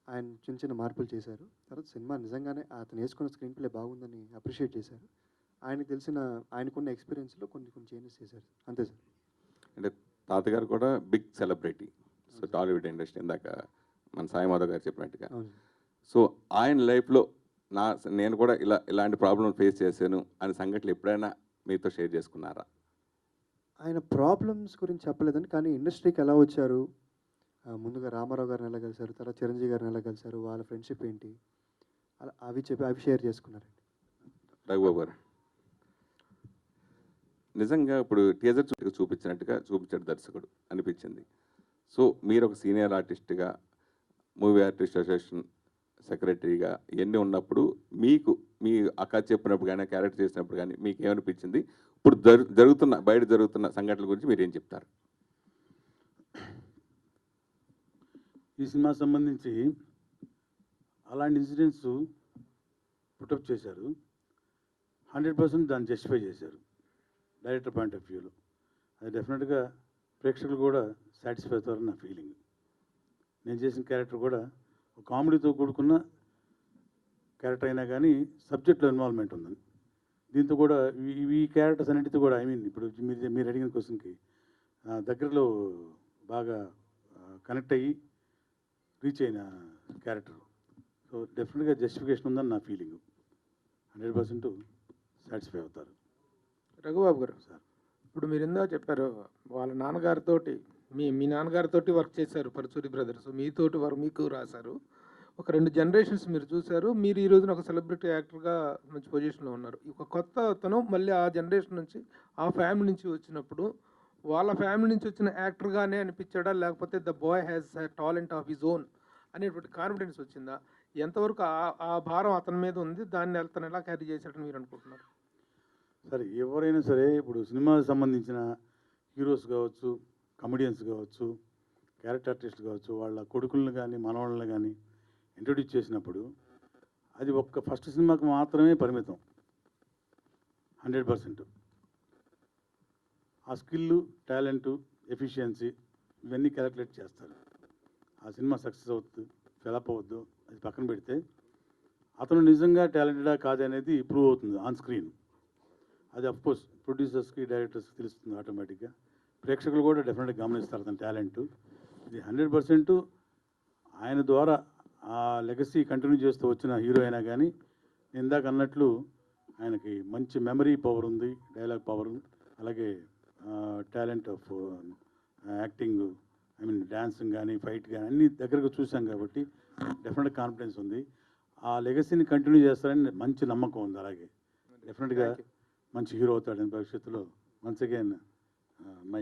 S7: ఆయన చిన్న చిన్న మార్పులు చేశారు. తర్వాత సినిమా నిజంగానే అతను వేసుకున్న స్క్రీన్ ప్లే బాగుందని అప్రిషియేట్ చేశారు. ఆయనకున్న ఎక్స్పీరియన్స్లో కొన్ని చేంజెస్ చేశారు. అంతే సార్.
S16: అంటే తాతగారు కూడా big celebrity. So Tollywood industry ఇందాక మన సాయి మాధవ్ గారు చెప్పినట్టుగా. సో ఆయన లైఫ్లో నేను కూడా ఇలాంటి ప్రాబ్లం ఫేస్ చేశాను అనే సంఘటనలు ఎప్పుడైనా మీతో షేర్ చేసుకున్నారా?
S7: ఆయన ప్రాబ్లమ్స్ గురించి చెప్పలేదండి, కానీ ఇండస్ట్రీకి ఎలా వచ్చారు, ముందుగా రామారావు గారిని ఎలా కలిశారు, తర్వాత చిరంజీవి గారిని ఎలా కలిశారు, వాళ్ళ ఫ్రెండ్షిప్ ఏంటి, అలా అవి షేర్ చేసుకున్నారండి.
S16: రఘుబాబు గారు నిజంగా ఇప్పుడు టీజర్ చూపించాడు దర్శకుడు అనిపించింది. సో మీరు ఒక సీనియర్ ఆర్టిస్ట్గా, మూవీ ఆర్టిస్ట్ అసోసియేషన్ సెక్రటరీగా ఇవన్నీ ఉన్నప్పుడు మీకు మీ అక్క చెప్పినప్పుడు కానీ, క్యారెక్టర్ చేసినప్పుడు కానీ మీకు ఏమనిపించింది? ఇప్పుడు బయట జరుగుతున్న సంఘటనల గురించి మీరు ఏం చెప్తారు?
S4: ఈ సినిమా సంబంధించి అలాంటి ఇన్సిడెంట్స్ పుటప్ చేశారు. 100% దాన్ని జస్టిఫై చేశారు డైరెక్టర్ పాయింట్ ఆఫ్ వ్యూలో. అది డెఫినెట్గా ప్రేక్షకులు కూడా సాటిస్ఫై అవుతారని నా ఫీలింగ్. నేను చేసిన క్యారెక్టర్ కూడా ఒక కామెడీతో కూడుకున్న క్యారెక్టర్ అయినా కానీ సబ్జెక్ట్లో ఇన్వాల్వ్మెంట్ ఉంది. దీంతో కూడా ఈ క్యారెక్టర్స్ అన్నిటితో కూడా ఇప్పుడు మీరు అడిగిన క్వశ్చన్కి దగ్గరలో బాగా కనెక్ట్ అయ్యి రీచ్ అయిన క్యారెక్టర్. సో డెఫినెట్గా జస్టిఫికేషన్ ఉందని నా ఫీలింగ్. 100% సాటిస్ఫై అవుతారు.
S13: రఘుబాబు గారు సార్, ఇప్పుడు మీరు ఇందా చెప్పారు వాళ్ళ నాన్నగారితోటి మీ నాన్నగారితోటి వర్క్ చేశారు పరచూరి బ్రదర్స్, మీతోటి మీకు రాశారు. ఒక 2 జనరేషన్స్ మీరు చూశారు. మీరు ఈ రోజున ఒక సెలబ్రిటీ యాక్టర్గా మంచి పొజిషన్లో ఉన్నారు. ఒక కొత్త అతను మళ్ళీ ఆ జనరేషన్ నుంచి, ఆ ఫ్యామిలీ నుంచి వచ్చినప్పుడు వాళ్ళ ఫ్యామిలీ నుంచి వచ్చిన యాక్టర్గానే అనిపించాడా, లేకపోతే the boy has talent of his own అనేటువంటి కాన్ఫిడెన్స్ వచ్చిందా? ఎంతవరకు ఆ భారం అతని మీద ఉంది, దాన్ని అతను ఎలా క్యారీ చేశాడని మీరు అనుకుంటున్నారు?
S4: సరే, ఎవరైనా సరే ఇప్పుడు సినిమాకి సంబంధించిన హీరోస్ కావచ్చు, కమెడియన్స్ కావచ్చు, క్యారెక్టర్ ఆర్టిస్ట్ కావచ్చు, వాళ్ళ కొడుకులను కానీ మనవాళ్ళని కానీ ఇంట్రొడ్యూస్ చేసినప్పుడు అది ఒక్క ఫస్ట్ సినిమాకి మాత్రమే పరిమితం 100%. ఆ స్కిల్లు, టాలెంటు, ఎఫిషియన్సీ ఇవన్నీ క్యాలిక్యులేట్ చేస్తారు. ఆ సినిమా సక్సెస్ అవుతుంది, ఫెలప్ అవుద్దు, అది పక్కన పెడితే అతను నిజంగా టాలెంటెడా కాదనేది ప్రూవ్ అవుతుంది ఆన్ స్క్రీన్. అది అఫ్కోర్స్ ప్రొడ్యూసర్స్కి, డైరెక్టర్స్కి తెలుస్తుంది ఆటోమేటిక్గా. ప్రేక్షకులు కూడా డెఫినెట్గా గమనిస్తారు అతని టాలెంటు. ఇది 100% ఆయన ద్వారా ఆ లెగసీ కంటిన్యూ చేస్తూ వచ్చిన హీరో అయినా కానీ, ఇందాక అన్నట్లు ఆయనకి మంచి మెమరీ పవర్ ఉంది, డైలాగ్ పవర్, అలాగే talent of acting, I mean dancing కానీ, ఫైట్ కానీ అన్నీ దగ్గరగా చూసాం కాబట్టి డెఫినెట్ కాన్ఫిడెన్స్ ఉంది. ఆ లెగసీని కంటిన్యూ చేస్తారని మంచి నమ్మకం ఉంది. అలాగే డెఫినెట్గా మంచి హీరో అవుతాడని భవిష్యత్తులో. Once again my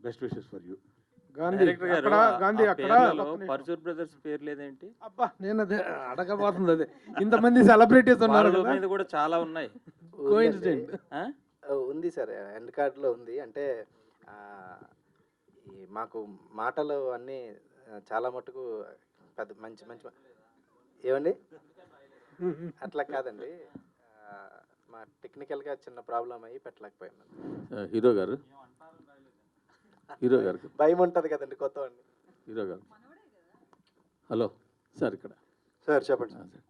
S4: best wishes for you.
S13: Gandhi అక్కడ
S17: పర్చూర్ బ్రదర్స్ పేరు లేదేంటి?
S13: అబ్బా, నేను అదే అడగబోతుంది. అదే ఇంతమంది సెలబ్రిటీస్ ఉన్నారు కదా,
S17: మీద కూడా చాలా ఉన్నాయి.
S13: కోఇన్సిడెంట్
S5: ఉంది సార్, ఎండ్ కార్డ్లో ఉంది. అంటే మాకు మాటలు అన్నీ చాలా మటుకు పెద్ద మంచి మంచి ఏమండి అట్లా కాదండి, మా టెక్నికల్గా చిన్న ప్రాబ్లం అయ్యి పెట్టలేకపోయాను.
S11: హీరో గారు
S5: భయం ఉంటుంది కదండి కొత్త వాడిని.
S11: హీరో గారు హలో సార్, ఇక్కడ
S7: సార్ చెప్పండి సార్.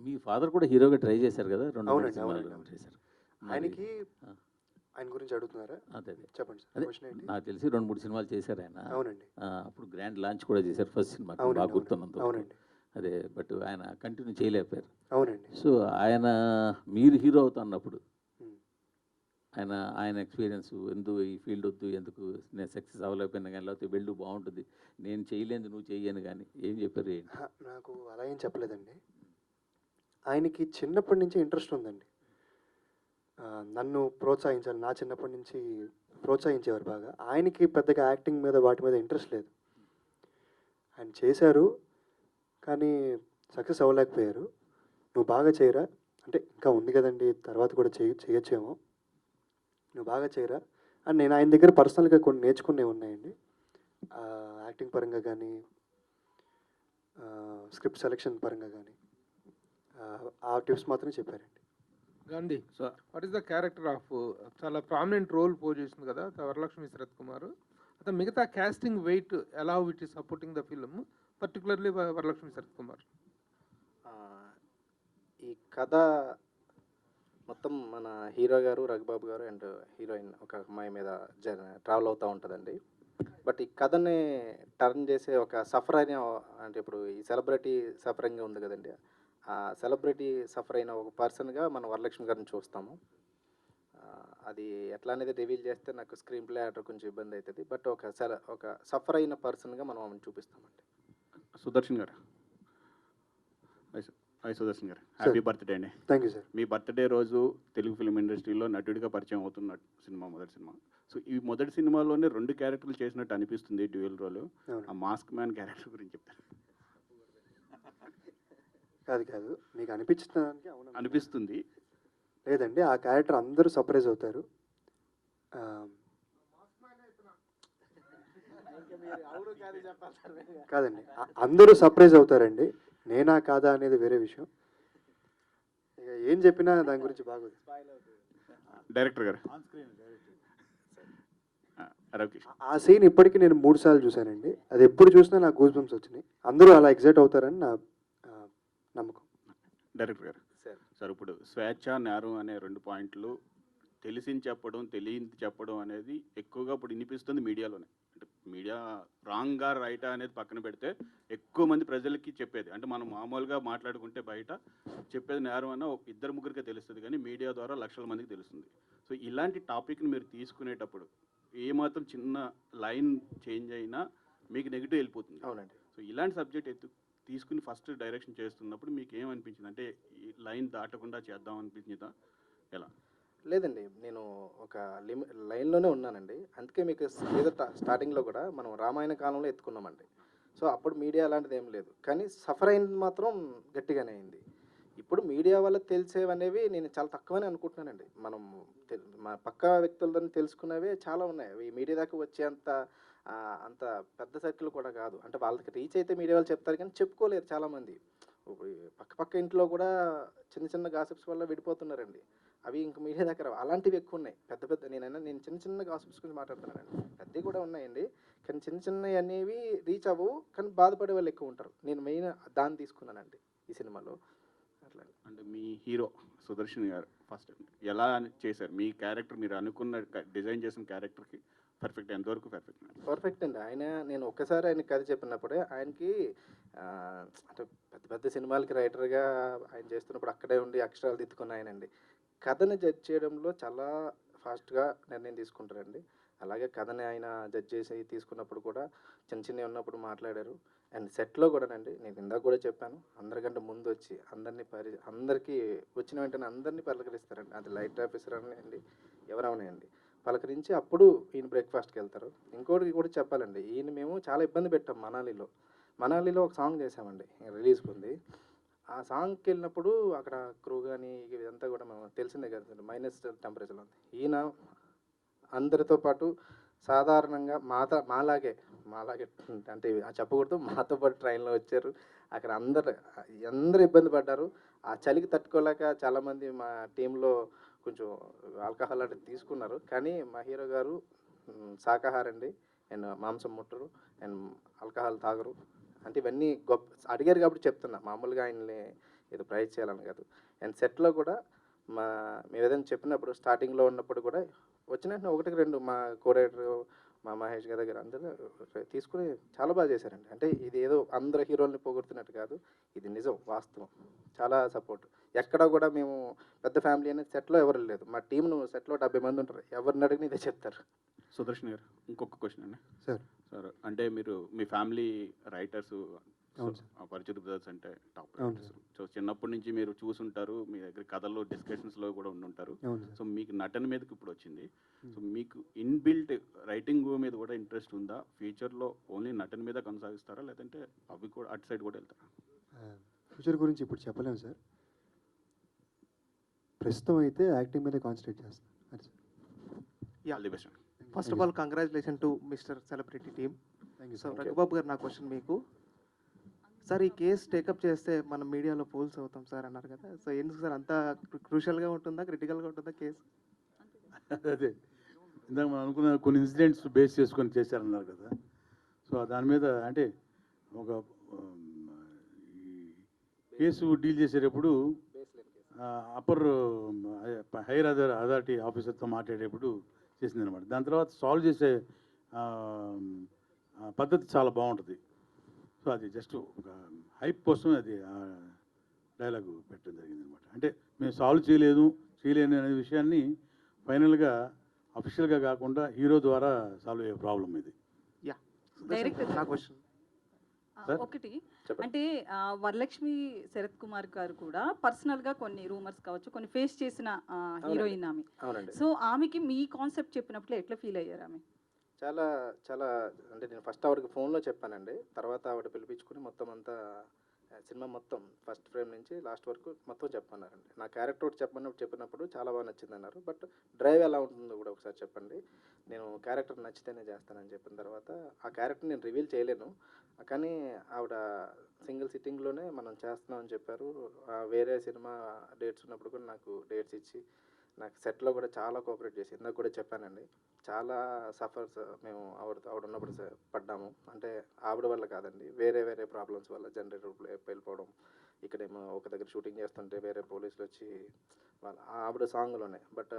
S11: మీ ఫాదర్ కూడా హీరోగా ట్రై చేశారు కదా, 2
S7: అవునండి,
S11: సినిమాలు
S7: అవునండి.
S11: చేశారు.
S7: ఆయనకి ఆయన గురించి అడుగుతున్నారా?
S11: అదే
S7: చెప్పండి సార్.
S11: అదే
S7: క్వశ్చన్ ఏంటి?
S11: నాకు తెలిసి 2-3 సినిమాలు చేశారు ఆయన.
S7: అవునండి.
S11: అప్పుడు గ్రాండ్ లాంచ్ కూడా చేశారు ఫస్ట్ సినిమా,
S7: అవునండి,
S11: బాగా గుర్తున్నంత.
S7: అవునండి.
S11: అదే బట్ ఆయన కంటిన్యూ చేయలేకపోయారు.
S7: అవునండి.
S11: సో ఆయన మీరు హీరో అవుతున్నప్పుడు ఆయన ఎక్స్పీరియన్స్ ఎందుకు ఈ ఫీల్డ్ వద్దు, ఎందుకు నేను సక్సెస్ అవ్వలేకపోయినా కానీ, లేకపోతే వెళ్ళు బాగుంటుంది, నేను చేయలేదు నువ్వు చెయ్యను కానీ ఏం చెప్పారు? ఏంటి?
S7: నాకు అలా ఏం చెప్పలేదండి. ఆయనకి చిన్నప్పటి నుంచి ఇంట్రెస్ట్ ఉందండి. నన్ను ప్రోత్సహించాలి, నా చిన్నప్పటి నుంచి ప్రోత్సహించేవారు బాగా. ఆయనకి పెద్దగా యాక్టింగ్ మీద వాటి మీద ఇంట్రెస్ట్ లేదు. ఆయన చేశారు కానీ సక్సెస్ అవ్వలేకపోయారు. నువ్వు బాగా చేయరా అంటే, ఇంకా ఉంది కదండి తర్వాత కూడా చేయొచ్చేమో, నువ్వు బాగా చేయరా అని నేను ఆయన దగ్గర పర్సనల్గా కొన్ని నేర్చుకునే ఉన్నాయండి. యాక్టింగ్ పరంగా కానీ, స్క్రిప్ట్ సెలెక్షన్ పరంగా కానీ ఆ టిప్స్ మాత్రమే చెప్పారండి.
S13: Gandhi, what is the character of చాలా ప్రామినెంట్ రోల్ పోజ్ చేస్తుంది కదా వరలక్ష్మి శరత్ కుమార్. అతను మిగతా క్యాస్టింగ్ వెయిట్ ఎలా it is supporting the film, particularly Varalakshmi Sarath Kumar?
S5: ఈ కథ మొత్తం మన హీరో గారు, రఘుబాబు గారు అండ్ హీరోయిన్ ఒక అమ్మాయి మీద ట్రావెల్ అవుతూ ఉంటుందండి. బట్ ఈ కథని టర్న్ చేసే ఒక సఫర్ అయిన, అంటే ఇప్పుడు ఈ సెలబ్రిటీ సఫరింగ్ ఉంది కదండి, ఆ సెలబ్రిటీ సఫర్ అయిన ఒక పర్సన్గా మనం వరలక్ష్మి గారిని చూస్తాము. అది ఎట్లా అనేది రివీల్ చేస్తే నాకు స్క్రీన్ ప్లే ఆర్డర్ కొంచెం ఇబ్బంది అవుతుంది. బట్ ఒక సఫర్ అయిన పర్సన్గా మనం ఆమెను చూపిస్తామండి.
S18: సుదర్శన్ గారు, సుదర్శన్ గారు, హ్యాపీ బర్త్డే అండి.
S7: Thank you sir.
S18: Me birthday రోజు తెలుగు ఫిల్మ్ ఇండస్ట్రీలో నటుడిగా పరిచయం అవుతున్న సినిమా మొదటి సినిమా. సో ఈ మొదటి సినిమాలోనే 2 క్యారెక్టర్లు చేసినట్టు అనిపిస్తుంది, డ్యూయల్ రోల్. ఆ మాస్క్ మ్యాన్ క్యారెక్టర్ గురించి చెప్తారు?
S7: కాదు, మీకు అనిపించడానికి
S18: అనిపిస్తుంది
S7: లేదండి, ఆ క్యారెక్టర్ అందరూ సర్ప్రైజ్ అవుతారు. కాదండి, అందరూ సర్ప్రైజ్ అవుతారండి. నేనా కాదా అనేది వేరే విషయం. ఇక ఏం చెప్పినా దాని గురించి బాగోదు.
S18: డైరెక్టర్ గారు,
S7: ఆ సీన్ ఇప్పటికీ నేను 3 సార్లు చూశానండి. అది ఎప్పుడు చూసినా నాకు గూస్ బంప్స్ వచ్చినాయి. అందరూ అలా ఎగ్జైట్ అవుతారని నా నమ్మకం.
S18: డైరెక్టర్ గారు, సార్ ఇప్పుడు స్వేచ్ఛ, నేరం అనే 2 పాయింట్లు తెలిసింది చెప్పడం, తెలియంది చెప్పడం అనేది ఎక్కువగా ఇప్పుడు వినిపిస్తుంది మీడియాలోనే. అంటే మీడియా రాంగ్గా రైటా అనేది పక్కన పెడితే ఎక్కువ మంది ప్రజలకి చెప్పేది, అంటే మనం మామూలుగా మాట్లాడుకుంటే బయట చెప్పేది నేరం అన్న 2-3కే తెలుస్తుంది, కానీ మీడియా ద్వారా లక్షల మందికి తెలుస్తుంది. సో ఇలాంటి టాపిక్ని మీరు తీసుకునేటప్పుడు ఏమాత్రం చిన్న లైన్ చేంజ్ అయినా మీకు నెగిటివ్ వెళ్ళిపోతుంది.
S5: అవునండి.
S18: సో ఇలాంటి సబ్జెక్ట్ తీసుకుని ఫస్ట్ డైరెక్షన్ చేస్తున్నప్పుడు మీకు ఏమనిపించింది? అంటే ఈ లైన్ దాటకుండా చేద్దాం అనిపించిందా ఎలా?
S5: లేదండి, నేను ఒక లైన్లోనే ఉన్నానండి. అందుకే మీకు ఏదో స్టార్టింగ్లో కూడా మనం రామాయణ కాలంలో ఎత్తుకున్నామండి. సో అప్పుడు మీడియా అలాంటిది ఏం లేదు, కానీ సఫర్ అయింది మాత్రం గట్టిగానే అయింది. ఇప్పుడు మీడియా వల్ల తెలిసేవనేవి నేను చాలా తక్కువనే అనుకుంటున్నానండి. మనం మా పక్కా వ్యక్తులతో తెలుసుకున్నవే చాలా ఉన్నాయి. అవి మీడియా దాకా వచ్చేంత అంత పెద్ద సర్కిల్ కూడా కాదు. అంటే వాళ్ళకి రీచ్ అయితే మీడియా వాళ్ళు చెప్తారు, కానీ చెప్పుకోలేరు చాలామంది. ఇప్పుడు పక్క ఇంట్లో కూడా చిన్న చిన్న గాసిప్స్ వల్ల విడిపోతున్నారండి. అవి ఇంక మీడియా దగ్గర అలాంటివి ఎక్కువ ఉన్నాయి. నేను చిన్న చిన్న గాసిప్స్ గురించి మాట్లాడుతున్నానండి. పెద్దవి కూడా ఉన్నాయండి, కానీ చిన్న చిన్నవి అనేవి రీచ్ అవ్వవు, కానీ బాధపడే వాళ్ళు ఎక్కువ ఉంటారు. నేను మెయిన్ దాన్ని తీసుకున్నానండి ఈ సినిమాలో. అట్లా
S18: అంటే మీ హీరో సుదర్శన్ గారు ఫస్ట్ ఎలా చేశారు? మీ క్యారెక్టర్ మీరు అనుకున్న డిజైన్ చేసిన క్యారెక్టర్కి పర్ఫెక్ట్, ఎంతవరకు
S5: పర్ఫెక్ట్ అండి. ఆయన ఒక్కసారి ఆయన కథ చెప్పినప్పుడే ఆయనకి అంటే పెద్ద సినిమాలకి రైటర్గా ఆయన చేస్తున్నప్పుడు అక్కడే ఉండి అక్షరాలు దిద్దుకున్న ఆయనండి. కథని జడ్జ్ చేయడంలో చాలా ఫాస్ట్గా నిర్ణయం తీసుకుంటారండి. అలాగే కథని ఆయన జడ్జ్ చేసి తీసుకున్నప్పుడు కూడా చిన్నవి ఉన్నప్పుడు మాట్లాడారు. అండ్ సెట్లో కూడానండి, నేను ఇందాక కూడా చెప్పాను, అందరికంటే ముందు వచ్చి అందరికీ వచ్చిన వెంటనే అందరినీ పలకరిస్తారండి. అది లైట్ ఆఫీసర్ అనండి, ఎవరవనాయండి, పలకరించి అప్పుడు ఈయన బ్రేక్ఫాస్ట్కి వెళ్తారు. ఇంకోటి కూడా చెప్పాలండి, ఈయన మేము చాలా ఇబ్బంది పెట్టాం. మనాలిలో ఒక సాంగ్ చేసామండి, రిలీజ్కి ఉంది. ఆ సాంగ్కి వెళ్ళినప్పుడు అక్కడ క్రూ కానీ ఇదంతా కూడా మేము తెలిసిందే కదా, మైనస్ టెంపరేచర్లో ఉంది. ఈయన అందరితో పాటు సాధారణంగా మాలాగే అంటే చెప్పకూడదు, మాతో పాటు ట్రైన్లో వచ్చారు. అక్కడ అందరు ఇబ్బంది పడ్డారు. ఆ చలికి తట్టుకోలేక చాలామంది మా టీంలో కొంచెం ఆల్కహాల్ అంటే తీసుకున్నారు. కానీ మా హీరో గారు శాకాహారండి, అండ్ మాంసం ముట్టరు, అండ్ ఆల్కహాల్ తాగరు. అంటే ఇవన్నీ గొప్ప అడిగారు కాబట్టి చెప్తున్నా, మామూలుగా ఆయన్ని ఏదో ప్రైజ్ చేయాలని కాదు. అండ్ సెట్లో కూడా మేము ఏదైనా చెప్పినప్పుడు స్టార్టింగ్లో ఉన్నప్పుడు కూడా వచ్చిన వెంటనే 1-2 మా కోడైటర్ మా మహేష్ గారి దగ్గర అందరూ తీసుకుని చాలా బాగా చేశారండి. అంటే ఇది ఏదో అందరు హీరోల్ని పొగుడుతున్నట్టు కాదు, ఇది నిజం, వాస్తవం. చాలా సపోర్ట్. ఎక్కడ కూడా మేము పెద్ద ఫ్యామిలీ అనేది సెట్లో ఎవరు లేదు. మా టీంను సెట్లో 70 మంది ఉంటారు. ఎవరిని అడిగినా ఇదే చెప్తారు.
S18: సుదర్శన్ గారు, ఇంకొక క్వశ్చన్ అండి.
S7: సార్
S18: అంటే మీరు మీ ఫ్యామిలీ రైటర్స్,
S7: అవును సార్.
S18: పరిచిత బ్రదర్స్ అంటే టాప్
S7: అవును
S18: రైటర్స్. సో చిన్నప్పటి నుంచి మీరు చూసుంటారు, మీ దగ్గర కథల్లో డిస్కషన్స్లో కూడా ఉండుంటారు.
S7: అవును సార్.
S18: సో మీకు నటన మీదకి ఇప్పుడు వచ్చింది. సో మీకు ఇన్బిల్ట్ రైటింగ్ మీద కూడా ఇంట్రెస్ట్ ఉందా? ఫ్యూచర్లో ఓన్లీ నటన మీద కొనసాగిస్తారా, లేదంటే అవి కూడా అటు సైడ్ కూడా వెళ్తారా?
S7: ఫ్యూచర్ గురించి ఇప్పుడు చెప్పలేము సార్. ప్రస్తుతం అయితే యాక్టింగ్ మీద కాన్సన్ట్రేట్ చేస్తాను. అది sir.
S18: All the best.
S3: First of all congratulation to mister celebrity team. So Raghubabu గారు, నా క్వశ్చన్ మీకు సార్, ఈ కేసు టేకప్ చేస్తే మనం మీడియాలో పోల్స్ అవుతాం సార్ అన్నారు కదా, సో ఎందుకు సార్ అంత క్రూషియల్గా ఉంటుందా, క్రిటికల్గా ఉంటుందా కేసు?
S4: అదే ఇందాక మనం అనుకున్న కొన్ని ఇన్సిడెంట్స్ బేస్ చేసుకొని చేశారన్నారు కదా. సో దాని మీద అంటే ఒక ఈ కేసు డీల్ చేసేటప్పుడు అప్పర్ హైయర్ అథారిటీ ఆఫీసర్తో మాట్లాడేటప్పుడు చేసిందనమాట. దాని తర్వాత సాల్వ్ చేసే పద్ధతి చాలా బాగుంటుంది. సో అది జస్ట్ ఒక హైప్ కోసం అది డైలాగు పెట్టడం జరిగిందనమాట. అంటే మేము సాల్వ్ చేయలేను అనే విషయాన్ని ఫైనల్గా అఫీషియల్గా కాకుండా హీరో ద్వారా సాల్వ్ అయ్యే ప్రాబ్లం ఇది.
S15: డైరెక్టర్
S3: నా క్వశ్చన్
S15: ఒకటి అంటే వరలక్ష్మి శరత్ కుమార్ గారు కూడా పర్సనల్గా కొన్ని రూమర్స్ కావచ్చు, కొన్ని ఫేస్ చేసిన హీరోయిన్ ఆమె. సో ఆమెకి మీ కాన్సెప్ట్ చెప్పినప్పుడు ఎట్లా ఫీల్ అయ్యారు ఆమె?
S5: చాలా చాలా అంటే నేను ఫస్ట్ ఆవిడకి ఫోన్లో చెప్పానండి. తర్వాత ఆవిడ పిలిపించుకుని మొత్తం అంతా సినిమా మొత్తం ఫస్ట్ ఫ్రేమ్ నుంచి లాస్ట్ వరకు మొత్తం చెప్పన్నారండి. నా క్యారెక్టర్ ఒకటి చెప్పినప్పుడు చాలా బాగా నచ్చింది అన్నారు. బట్ డ్రైవ్ ఎలా ఉంటుందో కూడా ఒకసారి చెప్పండి, నేను క్యారెక్టర్ నచ్చితేనే చేస్తానని చెప్పిన తర్వాత ఆ క్యారెక్టర్ నేను రివీల్ చేయలేను. కానీ ఆవిడ సింగిల్ సిట్టింగ్లోనే మనం చేస్తున్నామని చెప్పారు. వేరే సినిమా డేట్స్ ఉన్నప్పుడు కూడా నాకు డేట్స్ ఇచ్చి నాకు సెట్లో కూడా చాలా కోఆపరేట్ చేసి, ఇందాక కూడా చెప్పానండి, చాలా సఫర్స్ మేము ఆవిడ ఉన్నప్పుడు పడ్డాము. అంటే ఆవిడ వల్ల కాదండి, వేరే ప్రాబ్లమ్స్ వల్ల జనరేటర్ వెళ్ళిపోవడం, ఇక్కడేమో ఒక దగ్గర షూటింగ్ చేస్తుంటే వేరే పోలీసులు వచ్చి ఆవిడ సాంగ్లోనే. బట్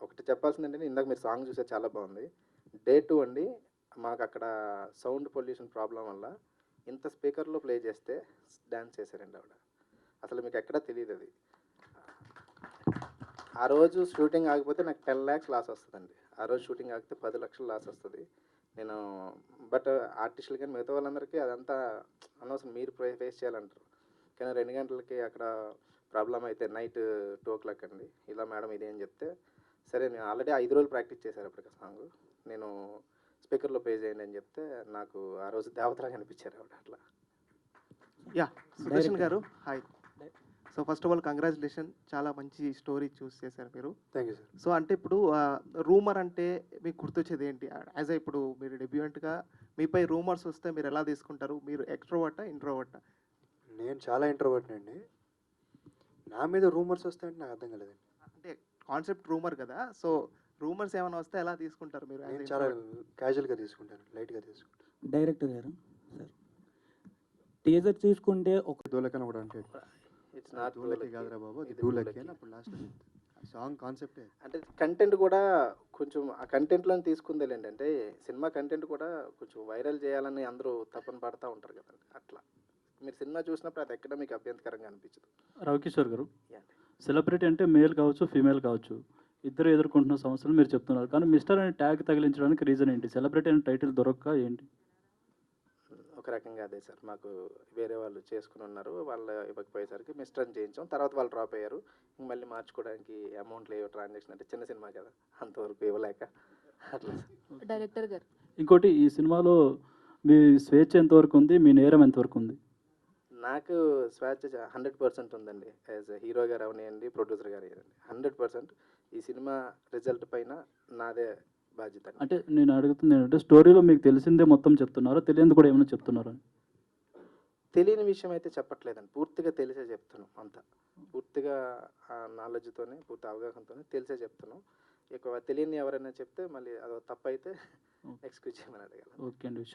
S5: ఒకటి చెప్పాల్సిందంటే, ఇందాక మీరు సాంగ్ చూసే చాలా బాగుంది. Day 2 అండి, మాకు అక్కడ సౌండ్ పొల్యూషన్ ప్రాబ్లం వల్ల ఇంత స్పీకర్లో ప్లే చేస్తే డ్యాన్స్ చేశారండి ఆవిడ. అసలు మీకు ఎక్కడా తెలియదు అది. ఆ రోజు షూటింగ్ ఆగిపోతే నాకు 10 lakhs లాస్ వస్తుందండి. ఆ రోజు షూటింగ్ ఆగితే 10 లక్షలు లాస్ వస్తుంది. నేను బట్ ఆర్టిస్టులు కానీ మిగతా వాళ్ళందరికీ అదంతా అనవసరం, మీరు ఫేస్ చేయాలంటారు. కానీ 2 గంటలకి అక్కడ ప్రాబ్లం అయితే నైట్ 2 o'clock అండి, ఇలా మేడం ఇది అని చెప్తే సరే నేను ఆల్రెడీ 5 రోజులు ప్రాక్టీస్ చేశారు అప్పటికి సాంగ్. నేను స్పీకర్లో ప్లే చేయండి అని చెప్తే నాకు ఆ రోజు దేవతలాగా అనిపించారు ఆవిడ అట్లా.
S19: యా సుదర్శన్ గారు hi. So first of all congratulation, చాలా మంచి స్టోరీ చూస్ చేశారు మీరు.
S7: Thank you sir.
S19: సో అంటే ఇప్పుడు రూమర్ అంటే మీకు గుర్తొచ్చేది ఏంటి? యాజ్ ఇప్పుడు మీరు డెబ్యూయెంట్గా మీపై రూమర్స్ వస్తే మీరు ఎలా తీసుకుంటారు? మీరు ఎక్స్ట్రోవర్టా ఇంట్రోవర్టా?
S7: నేను చాలా ఇంట్రోవర్ట్ అండి. నా మీద రూమర్స్ వస్తాయంటే నాకు అర్థం కాలేదండి.
S19: అంటే కాన్సెప్ట్ రూమర్ కదా, సో రూమర్స్ ఏమైనా వస్తే ఎలా తీసుకుంటారు మీరు?
S7: నేను చాలా క్యాజువల్గా తీసుకుంటాను, లైట్గా తీసుకుంటాను.
S20: డైరెక్టర్ గారు సార్, టీజర్ చూసుకుంటే ఒక
S7: దూలకని కూడా అంటే
S5: ఇట్స్ నాట్
S7: దూలకి కాదురా బాబు, అది దూలకి అని అప్పుడు లాస్ట్ సాంగ్ కాన్సెప్టే.
S5: అంటే కంటెంట్ కూడా కొంచెం ఆ కంటెంట్లో తీసుకుందేలేండి. అంటే సినిమా కంటెంట్ కూడా కొంచెం వైరల్ చేయాలని అందరూ తపన పడతా ఉంటారు కదండి. అట్లా మీరు సినిమా చూసినప్పుడు అది ఎక్కడ మీకు అభ్యంతకరంగా అనిపించదు.
S21: రవికిషోర్ గారు, సెలబ్రిటీ అంటే మేల్ కావచ్చు, ఫీమేల్ కావచ్చు, ఇద్దరు ఎదుర్కొంటున్న సమస్యలు మీరు చెప్తున్నారు. కానీ మిస్టర్ అనే ట్యాగ్ తగిలించడానికి రీజన్ ఏంటి? సెలబ్రిటీ అనే టైటిల్ దొరక్క ఏంటి?
S5: ఒక రకంగా అదే సార్, మాకు వేరే వాళ్ళు చేసుకుని ఉన్నారు, వాళ్ళు ఇవ్వకపోయేసరికి మిస్టర్ అని చేయించాం. తర్వాత వాళ్ళు డ్రాప్ అయ్యారు. మళ్ళీ మార్చుకోవడానికి అమౌంట్ లేవు, ట్రాన్సాక్షన్ అంటే చిన్న సినిమా కదా, అంతవరకు ఇవ్వలేక అట్లా.
S1: డైరెక్టర్ గారు,
S21: ఇంకోటి, ఈ సినిమాలో మీ స్వేచ్ఛ ఎంతవరకు ఉంది, మీ నేరం ఎంతవరకు ఉంది?
S5: నాకు స్వేచ్ఛ 100% ఉందండి. యాజ్ హీరో గారు అవనియండి, ప్రొడ్యూసర్ గారు అయ్యండి, 100% ఈ సినిమా రిజల్ట్ పైన నాదే బాధ్యత.
S21: అంటే నేను అడుగుతుంది ఏంటంటే, స్టోరీలో మీకు తెలిసిందే మొత్తం చెప్తున్నారా, తెలియదు కూడా ఏమైనా చెప్తున్నారా?
S5: తెలియని విషయం అయితే చెప్పట్లేదండి, పూర్తిగా తెలిసే చెప్తున్నాం. అంతా పూర్తిగా నాలెడ్జ్తోనే, పూర్తి అవగాహనతోనే తెలిసే చెప్తున్నాం. ఇక తెలియని ఎవరైనా చెప్తే మళ్ళీ అదో తప్పు అయితే ఎక్స్క్యూజ్ చేయమని అడగాలి.
S21: ఓకే అండి, షూర్.